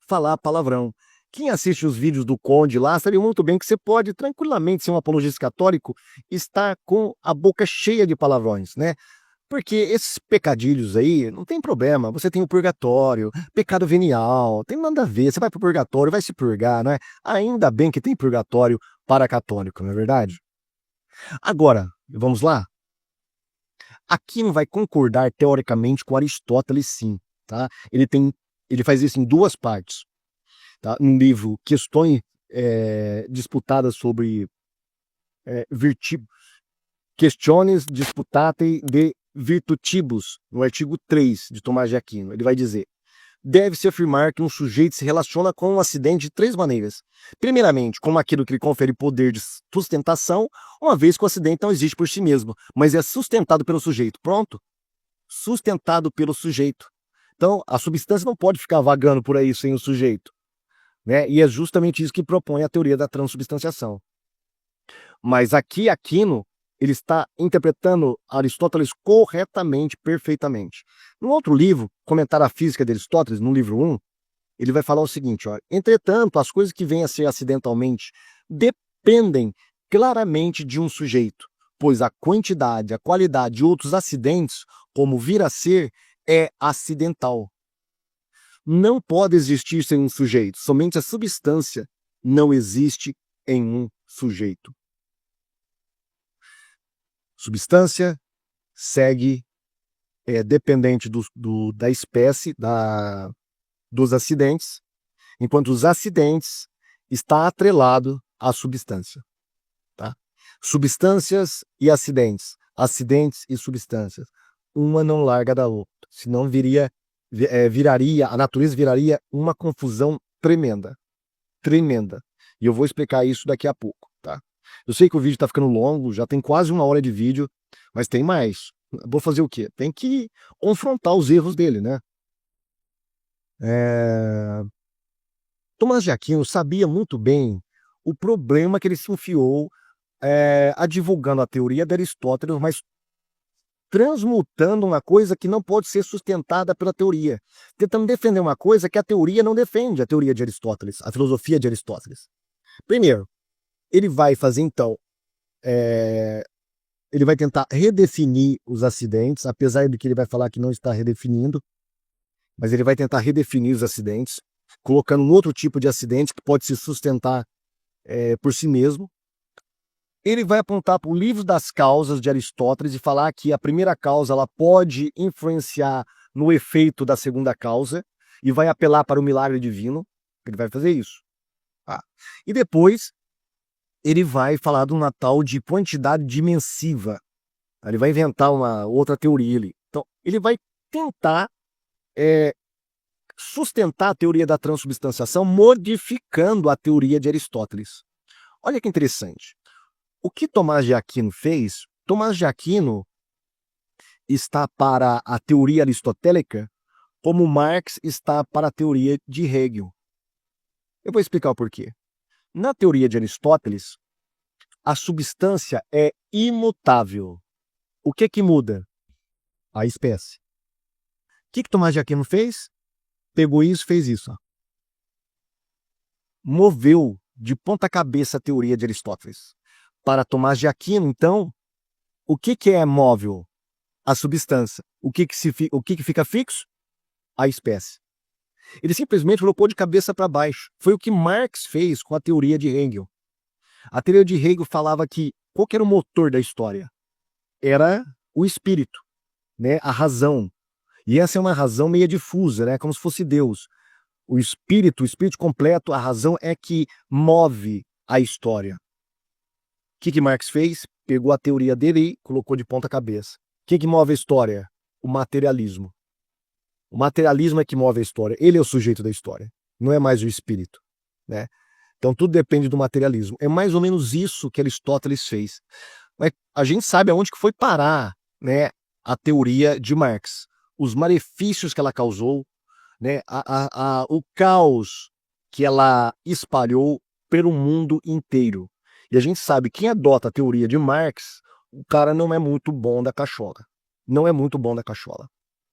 falar palavrão. Quem assiste os vídeos do Conde lá sabe muito bem que você pode tranquilamente ser um apologista católico e estar com a boca cheia de palavrões, né? Porque esses pecadilhos aí, não tem problema, você tem o purgatório, pecado venial, tem nada a ver, você vai pro purgatório, vai se purgar, não é? Ainda bem que tem purgatório para católico, não é verdade? Agora, vamos lá? Aquino vai concordar teoricamente com Aristóteles, sim, tá? Ele faz isso em 2 partes. Tá? No livro Questões Disputadas sobre Questiones Disputate de Virtutibus, no artigo 3 de Tomás de Aquino. Ele vai dizer: deve-se afirmar que um sujeito se relaciona com um acidente de 3 maneiras. Primeiramente, como aquilo que lhe confere poder de sustentação, uma vez que o acidente não existe por si mesmo, mas é sustentado pelo sujeito. Pronto? Sustentado pelo sujeito. Então, a substância não pode ficar vagando por aí sem o sujeito. Né? E é justamente isso que propõe a teoria da transubstanciação. Mas aqui, Aquino, ele está interpretando Aristóteles corretamente, perfeitamente. No outro livro, Comentário à Física de Aristóteles, no livro 1, ele vai falar o seguinte: entretanto, as coisas que vêm a ser acidentalmente dependem claramente de um sujeito, pois a quantidade, a qualidade de outros acidentes, como vir a ser, é acidental. Não pode existir sem um sujeito, somente a substância não existe em um sujeito. Substância segue dependente da espécie, dos acidentes, enquanto os acidentes está atrelado à substância. Tá? Substâncias e acidentes, acidentes e substâncias. Uma não larga da outra, senão a natureza viraria uma confusão tremenda. Tremenda. E eu vou explicar isso daqui a pouco, tá? Eu sei que o vídeo está ficando longo, já tem quase 1 hora de vídeo, mas tem mais. Vou fazer o quê? Tem que confrontar os erros dele, né? Tomás de Aquino sabia muito bem o problema que ele se enfiou advogando a teoria de Aristóteles, mas transmutando uma coisa que não pode ser sustentada pela teoria, tentando defender uma coisa que a teoria não defende, a teoria de Aristóteles, a filosofia de Aristóteles. Primeiro, ele vai fazer então, ele vai tentar redefinir os acidentes, apesar de que ele vai falar que não está redefinindo, mas ele vai tentar redefinir os acidentes, colocando um outro tipo de acidente que pode se sustentar por si mesmo. Ele vai apontar para o livro das causas de Aristóteles e falar que a primeira causa ela pode influenciar no efeito da segunda causa e vai apelar para o milagre divino. Ele vai fazer isso. E depois ele vai falar de uma tal de quantidade dimensiva. Ele vai inventar uma outra teoria ali. Então, ele vai tentar sustentar a teoria da transubstanciação modificando a teoria de Aristóteles. Olha que interessante. O que Tomás de Aquino fez? Tomás de Aquino está para a teoria aristotélica como Marx está para a teoria de Hegel. Eu vou explicar o porquê. Na teoria de Aristóteles, a substância é imutável. O que muda? A espécie. O que Tomás de Aquino fez? Pegou isso e fez isso. Moveu de ponta cabeça a teoria de Aristóteles. Para Tomás de Aquino, então, o que é móvel? A substância. O que fica fixo? A espécie. Ele simplesmente colocou de cabeça para baixo. Foi o que Marx fez com a teoria de Hegel. A teoria de Hegel falava que qual que era o motor da história? Era o espírito, né? A razão. E essa é uma razão meio difusa, né? Como se fosse Deus. O espírito completo, a razão é que move a história. O que Marx fez? Pegou a teoria dele e colocou de ponta cabeça. O que move a história? O materialismo. O materialismo é que move a história. Ele é o sujeito da história. Não é mais o espírito, né? Então tudo depende do materialismo. É mais ou menos isso que Aristóteles fez. Mas a gente sabe aonde que foi parar, né, a teoria de Marx. Os malefícios que ela causou, né, o caos que ela espalhou pelo mundo inteiro. E a gente sabe que quem adota a teoria de Marx, o cara não é muito bom da cachola. Não é muito bom da cachola.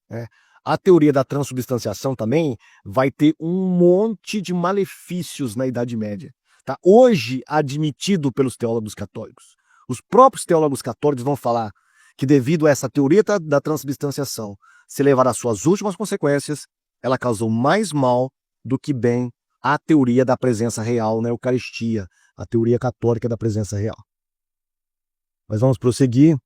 Né? A teoria da transubstanciação também vai ter um monte de malefícios na Idade Média. Tá? Hoje admitido pelos teólogos católicos. Os próprios teólogos católicos vão falar que devido a essa teoria da transubstanciação se levar às suas últimas consequências, ela causou mais mal do que bem a teoria da presença real na Eucaristia, a teoria católica da presença real. Mas vamos prosseguir.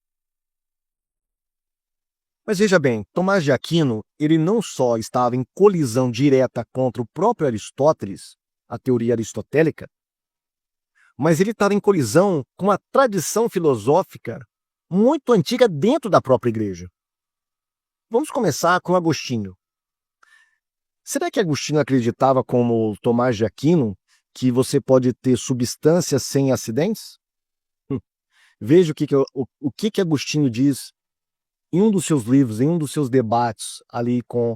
Mas veja bem, Tomás de Aquino, ele não só estava em colisão direta contra o próprio Aristóteles, a teoria aristotélica, mas ele estava em colisão com uma tradição filosófica muito antiga dentro da própria igreja. Vamos começar com Agostinho. Será que Agostinho acreditava, como Tomás de Aquino, que você pode ter substâncias sem acidentes? Veja o que Agostinho diz em um dos seus livros, em um dos seus debates ali com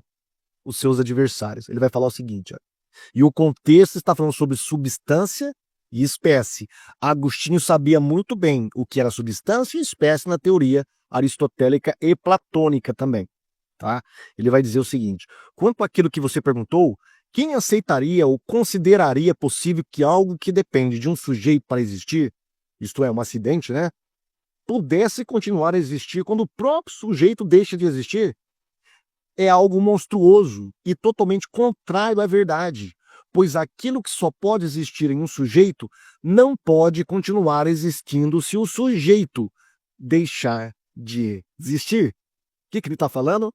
os seus adversários. Ele vai falar o seguinte, ó, e o contexto está falando sobre substância e espécie. Agostinho sabia muito bem o que era substância e espécie na teoria aristotélica e platônica também. Tá? Ele vai dizer o seguinte, quanto àquilo que você perguntou, quem aceitaria ou consideraria possível que algo que depende de um sujeito para existir isto é, um acidente, né, pudesse continuar a existir quando o próprio sujeito deixa de existir, é algo monstruoso e totalmente contrário à verdade, pois aquilo que só pode existir em um sujeito não pode continuar existindo se o sujeito deixar de existir. O que ele está falando?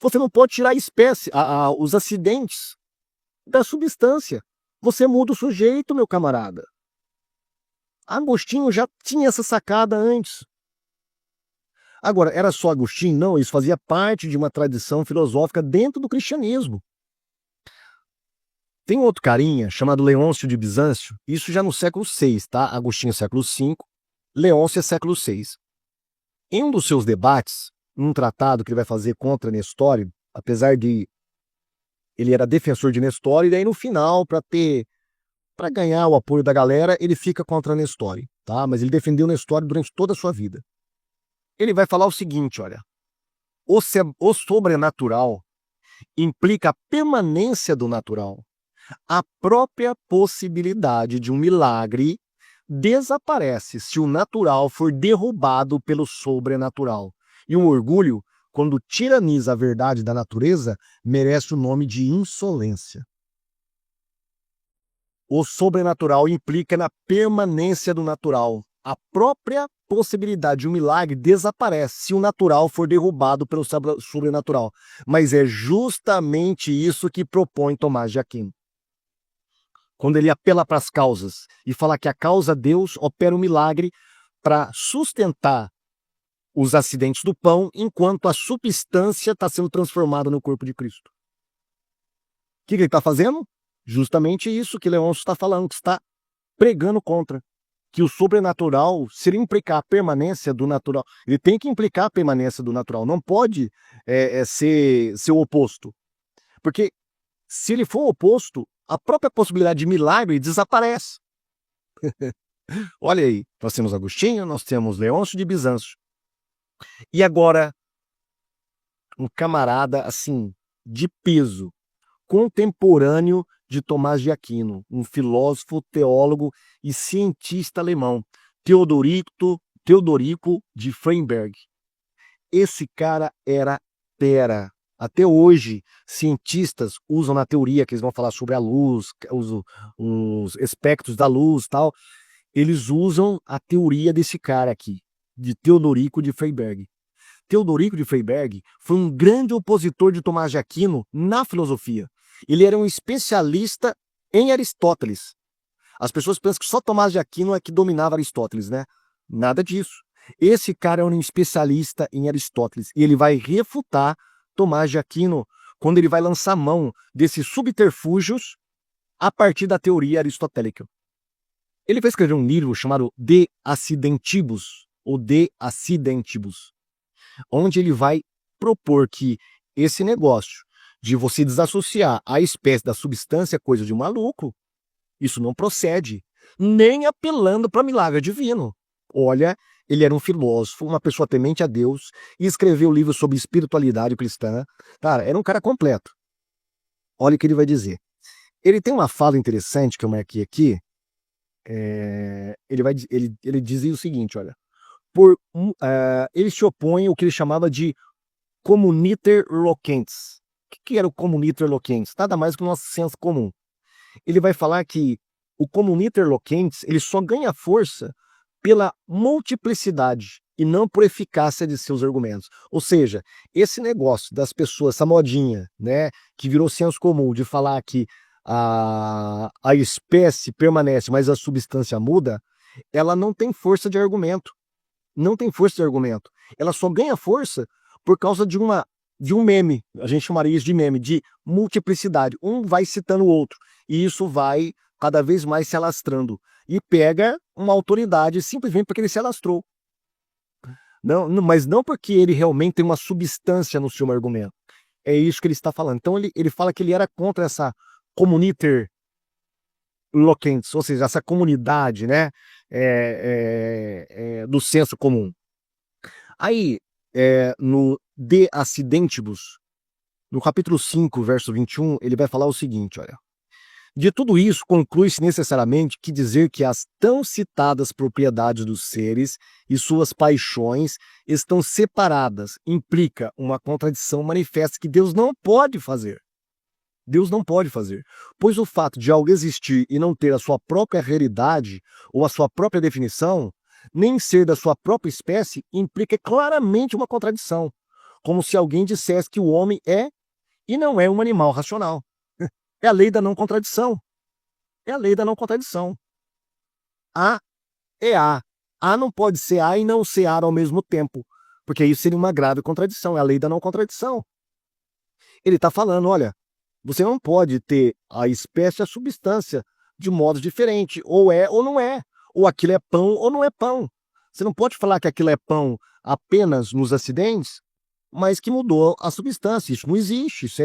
Você não pode tirar a espécie, os acidentes da substância. Você muda o sujeito, meu camarada. Agostinho já tinha essa sacada antes. Agora, era só Agostinho? Não, isso fazia parte de uma tradição filosófica dentro do cristianismo. Tem outro carinha chamado Leôncio de Bizâncio, isso já no século VI, tá? Agostinho século V, Leôncio é século VI. Em um dos seus debates, num tratado que ele vai fazer contra Nestório, apesar de ele era defensor de Nestório, e daí no final, para ganhar o apoio da galera, ele fica contra Nestório, tá? Mas ele defendeu Nestório durante toda a sua vida. Ele vai falar o seguinte, olha, o sobrenatural implica a permanência do natural. A própria possibilidade de um milagre desaparece se o natural for derrubado pelo sobrenatural. E um orgulho, quando tiraniza a verdade da natureza, merece o nome de insolência. O sobrenatural implica na permanência do natural. A própria possibilidade de um milagre desaparece se o natural for derrubado pelo sobrenatural. Mas é justamente isso que propõe Tomás de Aquino. Quando ele apela para as causas e fala que a causa Deus opera um milagre para sustentar os acidentes do pão enquanto a substância está sendo transformada no corpo de Cristo. O que ele está fazendo? Justamente isso que Leôncio está falando, que está pregando contra. Que o sobrenatural, se ele implicar a permanência do natural, ele tem que implicar a permanência do natural, não pode ser o oposto. Porque se ele for o oposto, a própria possibilidade de milagre desaparece. Olha aí, nós temos Agostinho, nós temos Leôncio de Bizâncio. E agora, um camarada, assim, de peso, contemporâneo de Tomás de Aquino, um filósofo, teólogo e cientista alemão, Teodorico de Freiberg. Esse cara era fera. Até hoje, cientistas usam na teoria, que eles vão falar sobre a luz, os espectros da luz e tal, eles usam a teoria desse cara aqui, de Teodorico de Freiberg. Teodorico de Freiberg foi um grande opositor de Tomás de Aquino na filosofia. Ele era um especialista em Aristóteles. As pessoas pensam que só Tomás de Aquino é que dominava Aristóteles, né? Nada disso. Esse cara é um especialista em Aristóteles e ele vai refutar Tomás de Aquino quando ele vai lançar mão desses subterfúgios a partir da teoria aristotélica. Ele vai escrever um livro chamado De Accidentibus, ou De Accidentibus, onde ele vai propor que esse negócio de você desassociar a espécie da substância é coisa de maluco. Isso não procede, nem apelando para milagre divino. Olha, ele era um filósofo, uma pessoa temente a Deus, e escreveu livros sobre espiritualidade cristã. Cara, era um cara completo. Olha o que ele vai dizer. Ele tem uma fala interessante que eu marquei aqui. Ele dizia o seguinte, olha. Ele se opõe ao que ele chamava de comuniter loquens. O que era o comuniter loquens? Nada mais que o nosso senso comum. Ele vai falar que o comuniter loquens ele só ganha força pela multiplicidade e não por eficácia de seus argumentos. Ou seja, esse negócio das pessoas, essa modinha, né, que virou senso comum de falar que a espécie permanece, mas a substância muda, ela não tem força de argumento. Não tem força de argumento. Ela só ganha força por causa de um meme. A gente chamaria isso de meme, de multiplicidade. Um vai citando o outro. E isso vai cada vez mais se alastrando. E pega uma autoridade simplesmente porque ele se alastrou. Mas não porque ele realmente tem uma substância no seu argumento. É isso que ele está falando. Então ele fala que ele era contra essa comuniter loquens, ou seja, essa comunidade, né, do senso comum. Aí, no De Accidentibus, no capítulo 5, verso 21, ele vai falar o seguinte, olha. De tudo isso, conclui-se necessariamente que dizer que as tão citadas propriedades dos seres e suas paixões estão separadas implica uma contradição manifesta que Deus não pode fazer. Deus não pode fazer, pois o fato de algo existir e não ter a sua própria realidade ou a sua própria definição, nem ser da sua própria espécie, implica claramente uma contradição, como se alguém dissesse que o homem é e não é um animal racional. É a lei da não contradição. É a lei da não contradição. A é A. A não pode ser A e não ser A ao mesmo tempo, porque isso seria uma grave contradição. É a lei da não contradição. Ele está falando, olha, você não pode ter a espécie e a substância de modos diferentes. Ou é ou não é. Ou aquilo é pão ou não é pão. Você não pode falar que aquilo é pão apenas nos acidentes, mas que mudou a substância. Isso não existe. Isso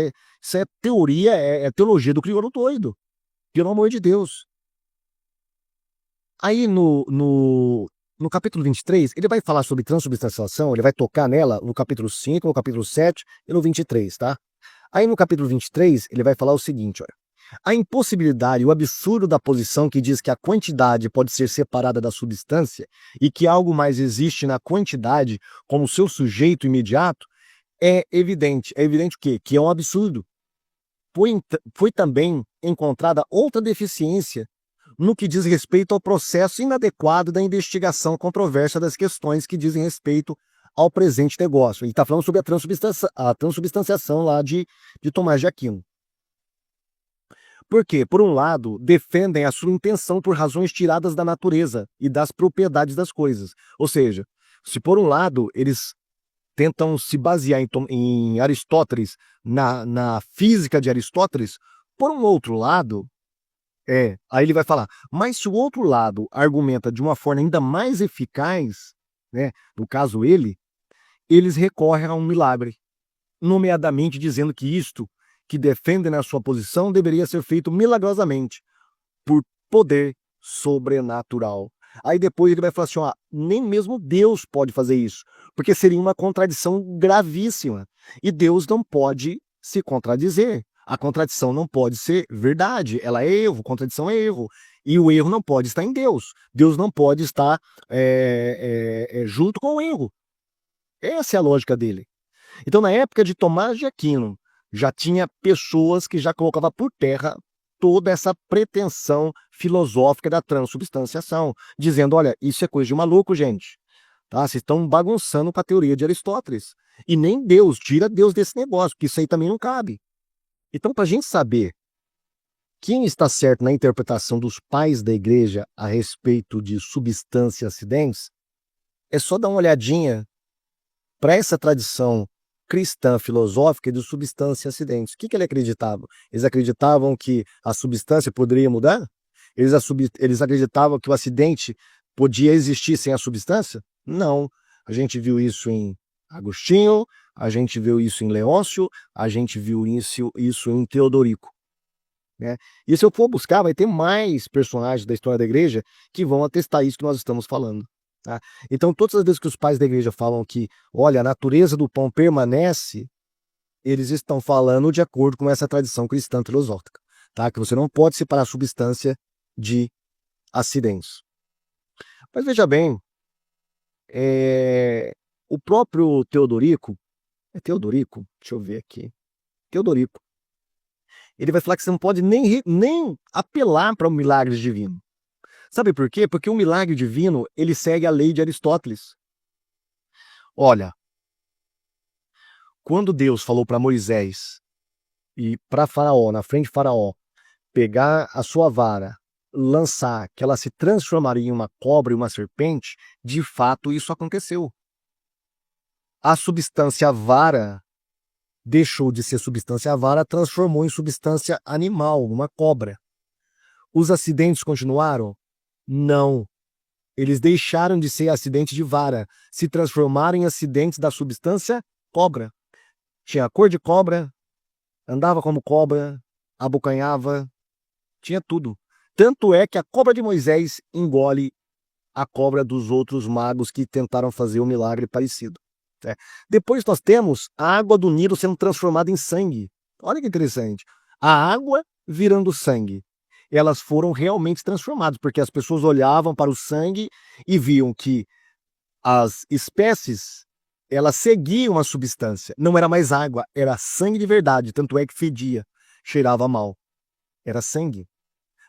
é teoria, é teologia do crioulo doido. Pelo amor de Deus. Aí no capítulo 23, ele vai falar sobre transubstanciação, ele vai tocar nela no capítulo 5, no capítulo 7 e no 23, tá? Aí no capítulo 23, ele vai falar o seguinte, olha. A impossibilidade, o absurdo da posição que diz que a quantidade pode ser separada da substância e que algo mais existe na quantidade como seu sujeito imediato é evidente. É evidente o quê? Que é um absurdo. Foi também encontrada outra deficiência no que diz respeito ao processo inadequado da investigação controversa das questões que dizem respeito ao presente negócio. Ele está falando sobre a transubstanciação lá de Tomás de Aquino. Por quê? Por um lado, defendem a sua intenção por razões tiradas da natureza e das propriedades das coisas. Ou seja, se por um lado eles tentam se basear em Aristóteles, na física de Aristóteles, por um outro lado, aí ele vai falar, mas se o outro lado argumenta de uma forma ainda mais eficaz, né, no caso eles recorrem a um milagre, nomeadamente dizendo que isto que defendem na sua posição deveria ser feito milagrosamente, por poder sobrenatural. Aí depois ele vai falar assim, ó, nem mesmo Deus pode fazer isso, porque seria uma contradição gravíssima. E Deus não pode se contradizer. A contradição não pode ser verdade, ela é erro, contradição é erro. E o erro não pode estar em Deus. Deus não pode estar junto com o erro. Essa é a lógica dele. Então, na época de Tomás de Aquino, já tinha pessoas que já colocavam por terra toda essa pretensão filosófica da transubstanciação, dizendo, olha, isso é coisa de maluco, gente. Tá? Vocês estão bagunçando com a teoria de Aristóteles. E nem Deus, tira Deus desse negócio, porque isso aí também não cabe. Então, para a gente saber quem está certo na interpretação dos pais da igreja a respeito de substância e acidentes, é só dar uma olhadinha para essa tradição cristã filosófica de substância e acidentes. O que ele acreditava? Eles acreditavam que a substância poderia mudar? Eles acreditavam que o acidente podia existir sem a substância? Não. A gente viu isso em Agostinho, a gente viu isso em Leôncio, a gente viu isso em Teodorico. Né? E se eu for buscar, vai ter mais personagens da história da igreja que vão atestar isso que nós estamos falando. Tá? Então, todas as vezes que os pais da igreja falam que, olha, a natureza do pão permanece, eles estão falando de acordo com essa tradição cristã filosófica, tá? Que você não pode separar a substância de acidentes. Mas veja bem, o próprio Teodorico, deixa eu ver aqui, Teodorico, ele vai falar que você não pode nem apelar para o milagre divino. Sabe por quê? Porque o milagre divino, ele segue a lei de Aristóteles. Olha, quando Deus falou para Moisés e para Faraó, na frente de Faraó, pegar a sua vara, lançar, que ela se transformaria em uma cobra e uma serpente, de fato isso aconteceu. A substância vara deixou de ser substância vara, transformou em substância animal, uma cobra. Os acidentes continuaram? Não. Eles deixaram de ser acidente de vara, se transformaram em acidentes da substância cobra. Tinha a cor de cobra, andava como cobra, abocanhava, tinha tudo. Tanto é que a cobra de Moisés engole a cobra dos outros magos que tentaram fazer um milagre parecido. Depois nós temos a água do Nilo sendo transformada em sangue. Olha que interessante. A água virando sangue. elas foram realmente transformadas, porque as pessoas olhavam para o sangue e viam que as espécies, elas seguiam a substância. Não era mais água, era sangue de verdade, tanto é que fedia, cheirava mal. Era sangue.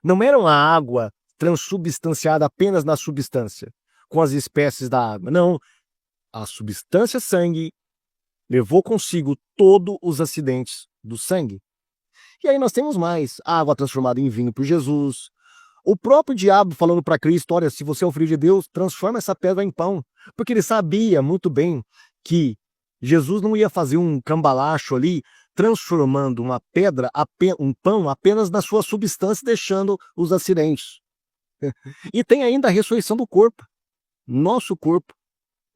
Não era uma água transubstanciada apenas na substância, com as espécies da água. Não, a substância sangue levou consigo todos os acidentes do sangue. E aí nós temos mais água transformada em vinho por Jesus. O próprio diabo falando para Cristo, olha, se você é o filho de Deus, transforma essa pedra em pão. Porque ele sabia muito bem que Jesus não ia fazer um cambalacho ali, transformando uma pedra, um pão, apenas na sua substância, deixando os acidentes. E tem ainda a ressurreição do corpo, nosso corpo,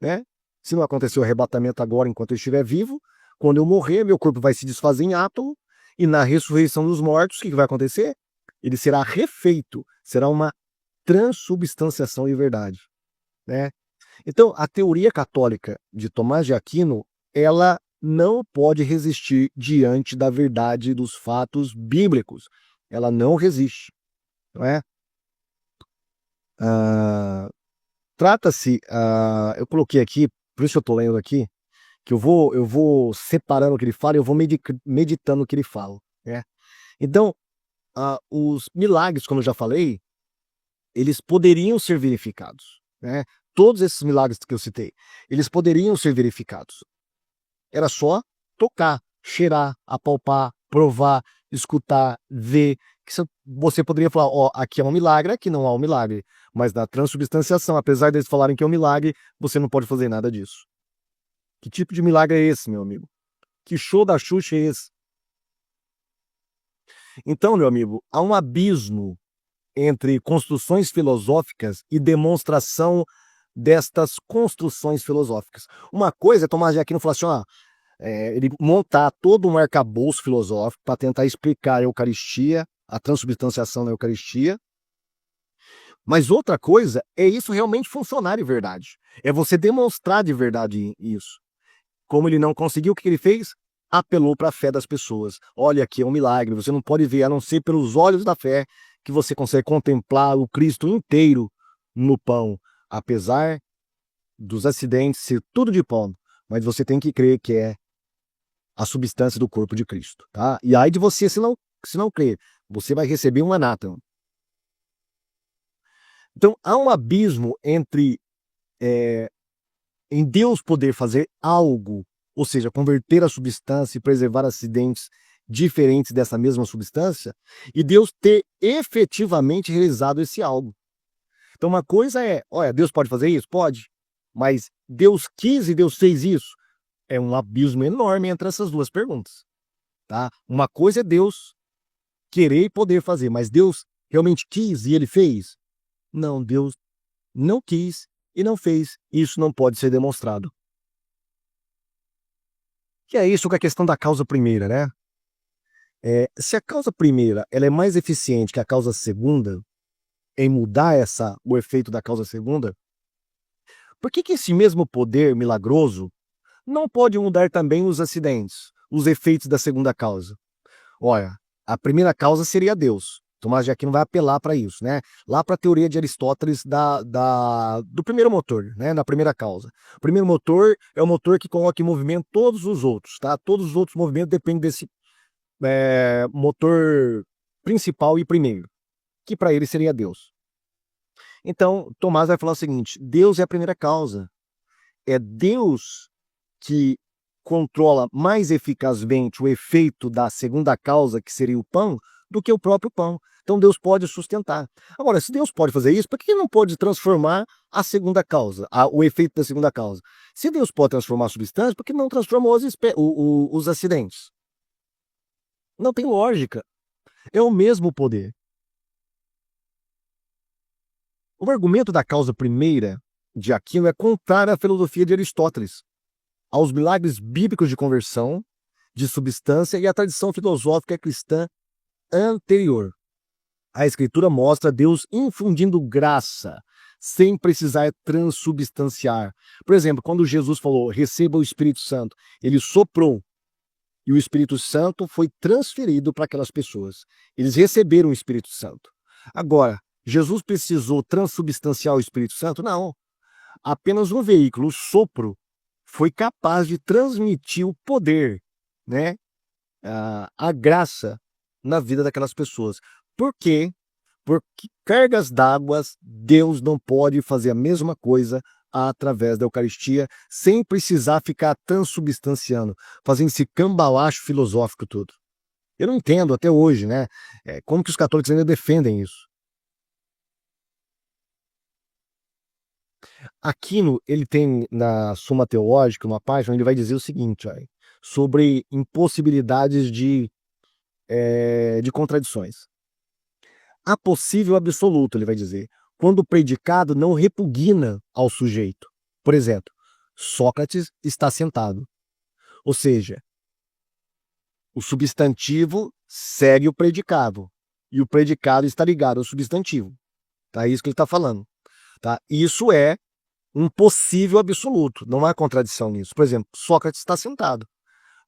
né? Se não acontecer o arrebatamento agora, enquanto eu estiver vivo, quando eu morrer, meu corpo vai se desfazer em átomo, e na ressurreição dos mortos, o que vai acontecer? Ele será refeito, será uma transubstanciação de verdade, né? Então, a teoria católica de Tomás de Aquino, ela não pode resistir diante da verdade dos fatos bíblicos. Ela não resiste, não é? Trata-se, eu coloquei aqui, por isso eu estou lendo aqui, que eu vou separando o que ele fala e eu vou meditando o que ele fala, né? Então, os milagres, como eu já falei, eles poderiam ser verificados, né? Todos esses milagres que eu citei, eles poderiam ser verificados. Era só tocar, cheirar, apalpar, provar, escutar, ver. Que você poderia falar, ó, aqui é um milagre, aqui não há um milagre. Mas na transubstanciação, apesar deles falarem que é um milagre, você não pode fazer nada disso. Que tipo de milagre é esse, meu amigo? Que show da Xuxa é esse? Então, meu amigo, há um abismo entre construções filosóficas e demonstração destas construções filosóficas. Uma coisa é Tomás de Aquino falar assim, ele montar todo um arcabouço filosófico para tentar explicar a Eucaristia, a transubstanciação da Eucaristia. Mas outra coisa é isso realmente funcionar de verdade. É você demonstrar de verdade isso. Como ele não conseguiu, o que ele fez? Apelou para a fé das pessoas. Olha, aqui é um milagre, você não pode ver, a não ser pelos olhos da fé, que você consegue contemplar o Cristo inteiro no pão. Apesar dos acidentes ser tudo de pão, mas você tem que crer que é a substância do corpo de Cristo, tá? E aí de você, se não crer, você vai receber um anátema. Então, há um abismo entre em Deus poder fazer algo, ou seja, converter a substância e preservar acidentes diferentes dessa mesma substância, e Deus ter efetivamente realizado esse algo. Então, uma coisa é, olha, Deus pode fazer isso? Pode. Mas Deus quis e Deus fez isso? É um abismo enorme entre essas duas perguntas, tá? Uma coisa é Deus querer e poder fazer, mas Deus realmente quis e ele fez? Não, Deus não quis e não fez. Isso não pode ser demonstrado. Que é isso com a questão da causa primeira, né? Se a causa primeira ela é mais eficiente que a causa segunda em mudar o efeito da causa segunda, por que esse mesmo poder milagroso não pode mudar também os acidentes, os efeitos da segunda causa? Olha, a primeira causa seria Deus. Tomás de Aquino vai apelar para isso, né? Lá para a teoria de Aristóteles do primeiro motor, né? Na primeira causa. O primeiro motor é o motor que coloca em movimento todos os outros, tá? Todos os outros movimentos dependem desse motor principal e primeiro, que para ele seria Deus. Então, Tomás vai falar o seguinte: Deus é a primeira causa. É Deus que controla mais eficazmente o efeito da segunda causa, que seria o pão, do que o próprio pão. Então Deus pode sustentar. Agora, se Deus pode fazer isso, por que não pode transformar a segunda causa, o efeito da segunda causa? Se Deus pode transformar a substância, por que não transformou os acidentes? Não tem lógica. É o mesmo poder. O argumento da causa primeira de Aquino é contrário à filosofia de Aristóteles, aos milagres bíblicos de conversão, de substância e à tradição filosófica cristã anterior. A Escritura mostra Deus infundindo graça, sem precisar transubstanciar. Por exemplo, quando Jesus falou, receba o Espírito Santo, ele soprou, e o Espírito Santo foi transferido para aquelas pessoas. Eles receberam o Espírito Santo. Agora, Jesus precisou transubstanciar o Espírito Santo? Não. Apenas um veículo, o sopro, foi capaz de transmitir o poder, né? A graça na vida daquelas pessoas. Por quê? Porque cargas d'água, Deus não pode fazer a mesma coisa através da Eucaristia, sem precisar ficar transubstanciando, fazendo esse cambalacho filosófico todo. Eu não entendo até hoje, né? Como que os católicos ainda defendem isso. Aquino, ele tem na Suma Teológica, uma página, ele vai dizer o seguinte, ó, sobre impossibilidades de contradições. Há possível absoluto, ele vai dizer, quando o predicado não repugna ao sujeito. Por exemplo, Sócrates está sentado. Ou seja, o substantivo segue o predicado. E o predicado está ligado ao substantivo. Tá? Isso que ele está falando. Tá? Isso é um possível absoluto. Não há contradição nisso. Por exemplo, Sócrates está sentado.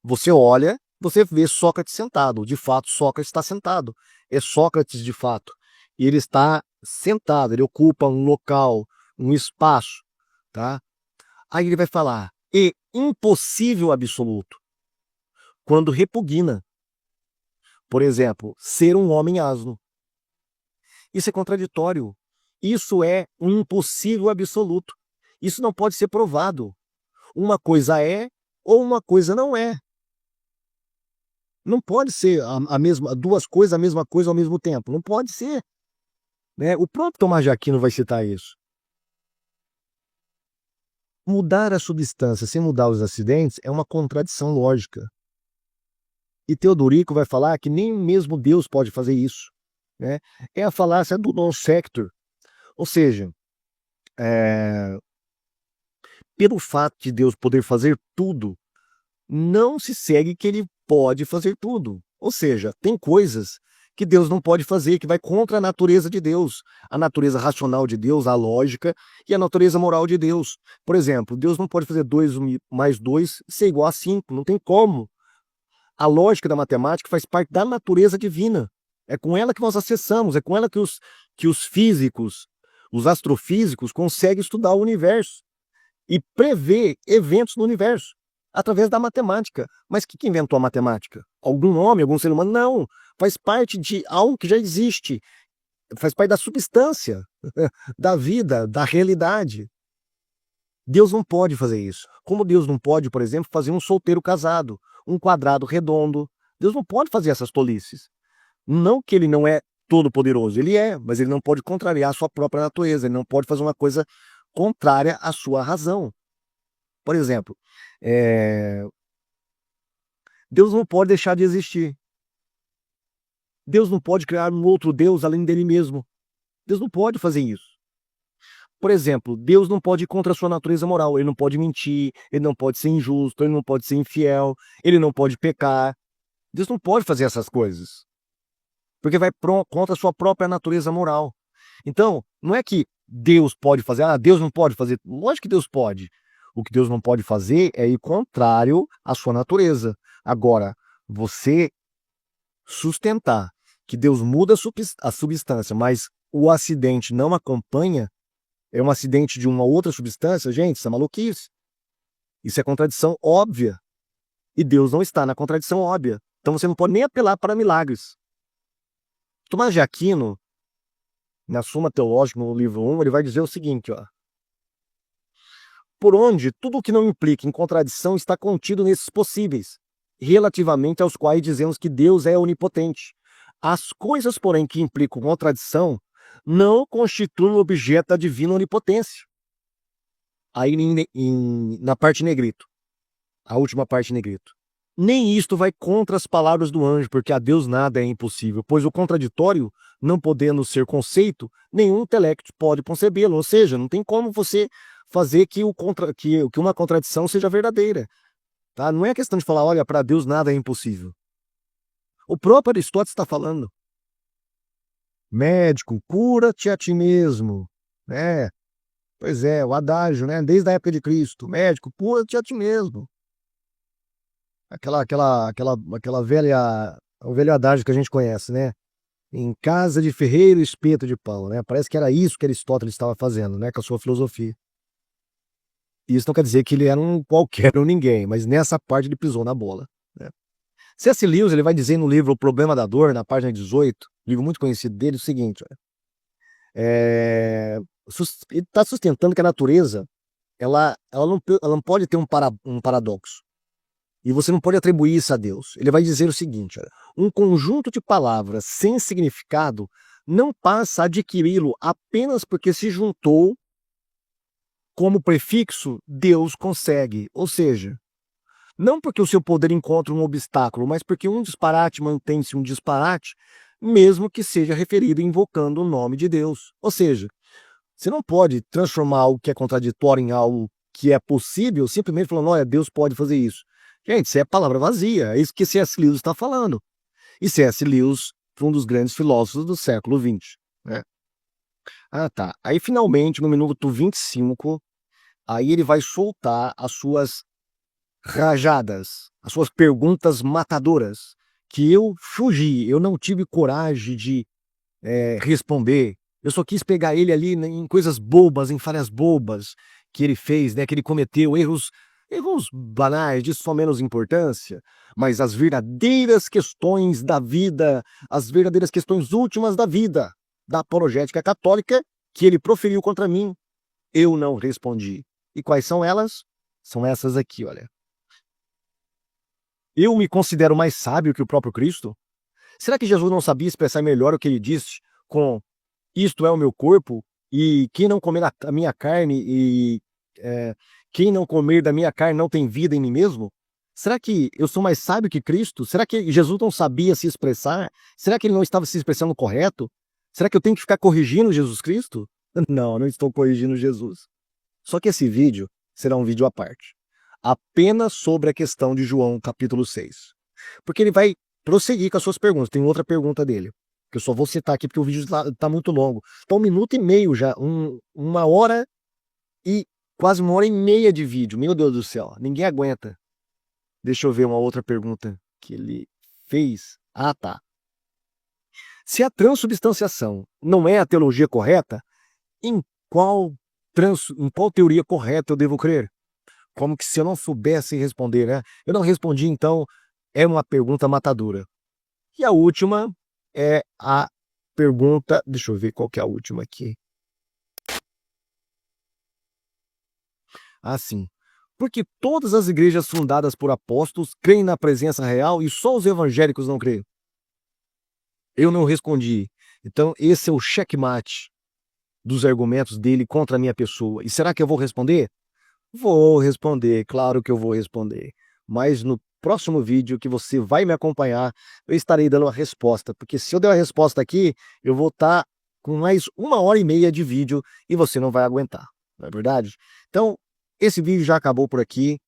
Você olha, você vê Sócrates sentado. De fato, Sócrates está sentado. É Sócrates de fato. E ele está sentado, ele ocupa um local, um espaço, tá? Aí ele vai falar, e impossível absoluto, quando repugna. Por exemplo, ser um homem asno. Isso é contraditório. Isso é um impossível absoluto. Isso não pode ser provado. Uma coisa é ou uma coisa não é. Não pode ser a mesma, duas coisas, a mesma coisa ao mesmo tempo. Não pode ser. Né? O próprio Tomás de Aquino vai citar isso. Mudar a substância sem mudar os acidentes é uma contradição lógica. E Teodorico vai falar que nem mesmo Deus pode fazer isso. Né? É a falácia do non sequitur. Ou seja, pelo fato de Deus poder fazer tudo, não se segue que ele pode fazer tudo. Ou seja, tem coisas que Deus não pode fazer, que vai contra a natureza de Deus, a natureza racional de Deus, a lógica e a natureza moral de Deus. Por exemplo, Deus não pode fazer 2 mais 2 ser igual a 5, não tem como. A lógica da matemática faz parte da natureza divina. É com ela que nós acessamos, é com ela que os físicos, os astrofísicos conseguem estudar o universo e prever eventos no universo através da matemática. Mas quem inventou a matemática? Algum homem, algum ser humano? Não. Faz parte de algo que já existe. Faz parte da substância, da vida, da realidade. Deus não pode fazer isso. Como Deus não pode, por exemplo, fazer um solteiro casado, um quadrado redondo. Deus não pode fazer essas tolices. Não que ele não é todo-poderoso, ele é, mas ele não pode contrariar a sua própria natureza, ele não pode fazer uma coisa contrária à sua razão. Por exemplo, Deus não pode deixar de existir. Deus não pode criar um outro Deus além dele mesmo. Deus não pode fazer isso. Por exemplo, Deus não pode ir contra a sua natureza moral. Ele não pode mentir, ele não pode ser injusto, ele não pode ser infiel, ele não pode pecar. Deus não pode fazer essas coisas. Porque vai contra a sua própria natureza moral. Então, não é que Deus pode fazer, Deus não pode fazer. Lógico que Deus pode. O que Deus não pode fazer é ir contrário à sua natureza. Agora, você sustentar que Deus muda a substância, mas o acidente não acompanha, é um acidente de uma outra substância, gente, isso é maluquice. Isso é contradição óbvia. E Deus não está na contradição óbvia. Então você não pode nem apelar para milagres. Tomás de Aquino, na Suma Teológica, no livro 1, ele vai dizer o seguinte, ó. Por onde tudo o que não implica em contradição está contido nesses possíveis, relativamente aos quais dizemos que Deus é onipotente. As coisas, porém, que implicam contradição não constituem objeto da divina onipotência. Aí na parte negrito, a última parte negrito. Nem isto vai contra as palavras do anjo, porque a Deus nada é impossível, pois o contraditório, não podendo ser conceito, nenhum intelecto pode concebê-lo. Ou seja, não tem como você fazer que uma contradição seja verdadeira. Tá? Não é questão de falar, olha, para Deus nada é impossível. O próprio Aristóteles está falando. Médico, cura-te a ti mesmo. Né? Pois é, o adágio, né? Desde a época de Cristo. Médico, cura-te a ti mesmo. Aquela velha, o velho adágio que a gente conhece, né? Em casa de ferreiro, espeto de pão, né? Parece que era isso que Aristóteles estava fazendo, né? Com a sua filosofia. Isso não quer dizer que ele era um qualquer um ninguém, mas nessa parte ele pisou na bola, né? C.S. Lewis, ele vai dizer no livro O Problema da Dor, na página 18, livro muito conhecido dele, o seguinte, olha, ele está sustentando que a natureza, ela não pode ter um paradoxo. E você não pode atribuir isso a Deus. Ele vai dizer o seguinte, olha, um conjunto de palavras sem significado não passa a adquiri-lo apenas porque se juntou como prefixo Deus consegue. Ou seja, não porque o seu poder encontra um obstáculo, mas porque um disparate mantém-se um disparate, mesmo que seja referido invocando o nome de Deus. Ou seja, você não pode transformar algo que é contraditório em algo que é possível, simplesmente falando, olha, Deus pode fazer isso. Gente, isso é palavra vazia, é isso que C.S. Lewis está falando. E C.S. Lewis foi um dos grandes filósofos do século XX, né? Ah, tá. Aí, finalmente, no minuto 25, aí ele vai soltar as suas rajadas, as suas perguntas matadoras, que eu fugi, eu não tive coragem de responder. Eu só quis pegar ele ali em coisas bobas, em falhas bobas que ele fez, né, que ele cometeu, erros banais, de só menos importância, mas as verdadeiras questões da vida, as verdadeiras questões últimas da vida, da apologética católica, que ele proferiu contra mim, eu não respondi. E quais são elas? São essas aqui, olha. Eu me considero mais sábio que o próprio Cristo? Será que Jesus não sabia expressar melhor o que ele disse com isto é o meu corpo, e quem não comer a minha carne quem não comer da minha carne não tem vida em mim mesmo? Será que eu sou mais sábio que Cristo? Será que Jesus não sabia se expressar? Será que ele não estava se expressando correto? Será que eu tenho que ficar corrigindo Jesus Cristo? Não, não estou corrigindo Jesus. Só que esse vídeo será um vídeo à parte, apenas sobre a questão de João capítulo 6. Porque ele vai prosseguir com as suas perguntas. Tem outra pergunta dele, que eu só vou citar aqui porque o vídeo está muito longo. Está 1 minuto e meio já, 1 hora e quase 1 hora e meia de vídeo. Meu Deus do céu, ninguém aguenta. Deixa eu ver uma outra pergunta que ele fez. Ah, tá. Se a transubstanciação não é a teologia correta, em qual teoria correta eu devo crer? Como que se eu não soubesse responder, né? Eu não respondi, então é uma pergunta matadora. E a última é a pergunta, deixa eu ver qual que é a última aqui. Assim, porque todas as igrejas fundadas por apóstolos creem na presença real e só os evangélicos não creem? Eu não respondi. Então esse é o checkmate dos argumentos dele contra a minha pessoa. E será que eu vou responder? Vou responder, claro que eu vou responder. Mas no próximo vídeo que você vai me acompanhar, eu estarei dando a resposta. Porque se eu der a resposta aqui, eu vou estar com mais 1 hora e meia de vídeo e você não vai aguentar. Não é verdade? Então, esse vídeo já acabou por aqui.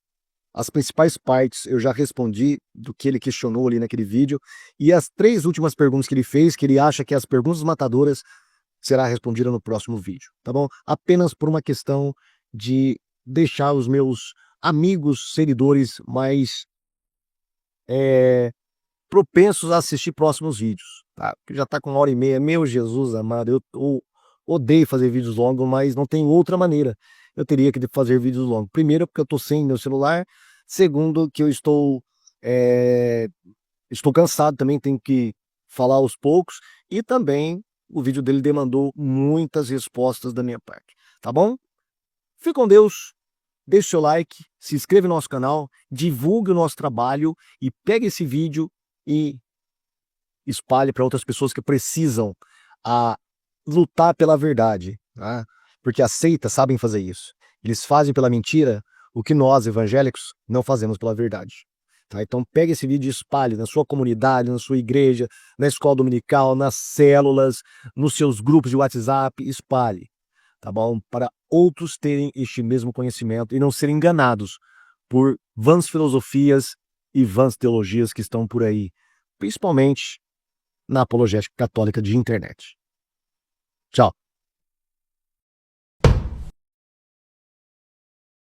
As principais partes eu já respondi do que ele questionou ali naquele vídeo. E as 3 últimas perguntas que ele fez, que ele acha que as perguntas matadoras, será respondida no próximo vídeo, tá bom? Apenas por uma questão de deixar os meus amigos seguidores mais propensos a assistir próximos vídeos, tá? Porque já tá com 1 hora e meia, meu Jesus amado, eu odeio fazer vídeos longos, mas não tem outra maneira. Eu teria que fazer vídeos longos. Primeiro, porque eu tô sem meu celular. Segundo, que eu estou cansado também, tenho que falar aos poucos. E também, o vídeo dele demandou muitas respostas da minha parte, tá bom? Fique com Deus. Deixe seu like, se inscreva no nosso canal, divulgue o nosso trabalho e pegue esse vídeo e espalhe para outras pessoas que precisam lutar pela verdade, tá? Porque as seitas sabem fazer isso. Eles fazem pela mentira o que nós, evangélicos, não fazemos pela verdade. Tá? Então pegue esse vídeo e espalhe na sua comunidade, na sua igreja, na escola dominical, nas células, nos seus grupos de WhatsApp, espalhe. Tá bom? Para outros terem este mesmo conhecimento e não serem enganados por vãs filosofias e vãs teologias que estão por aí, principalmente na apologética católica de internet. Tchau.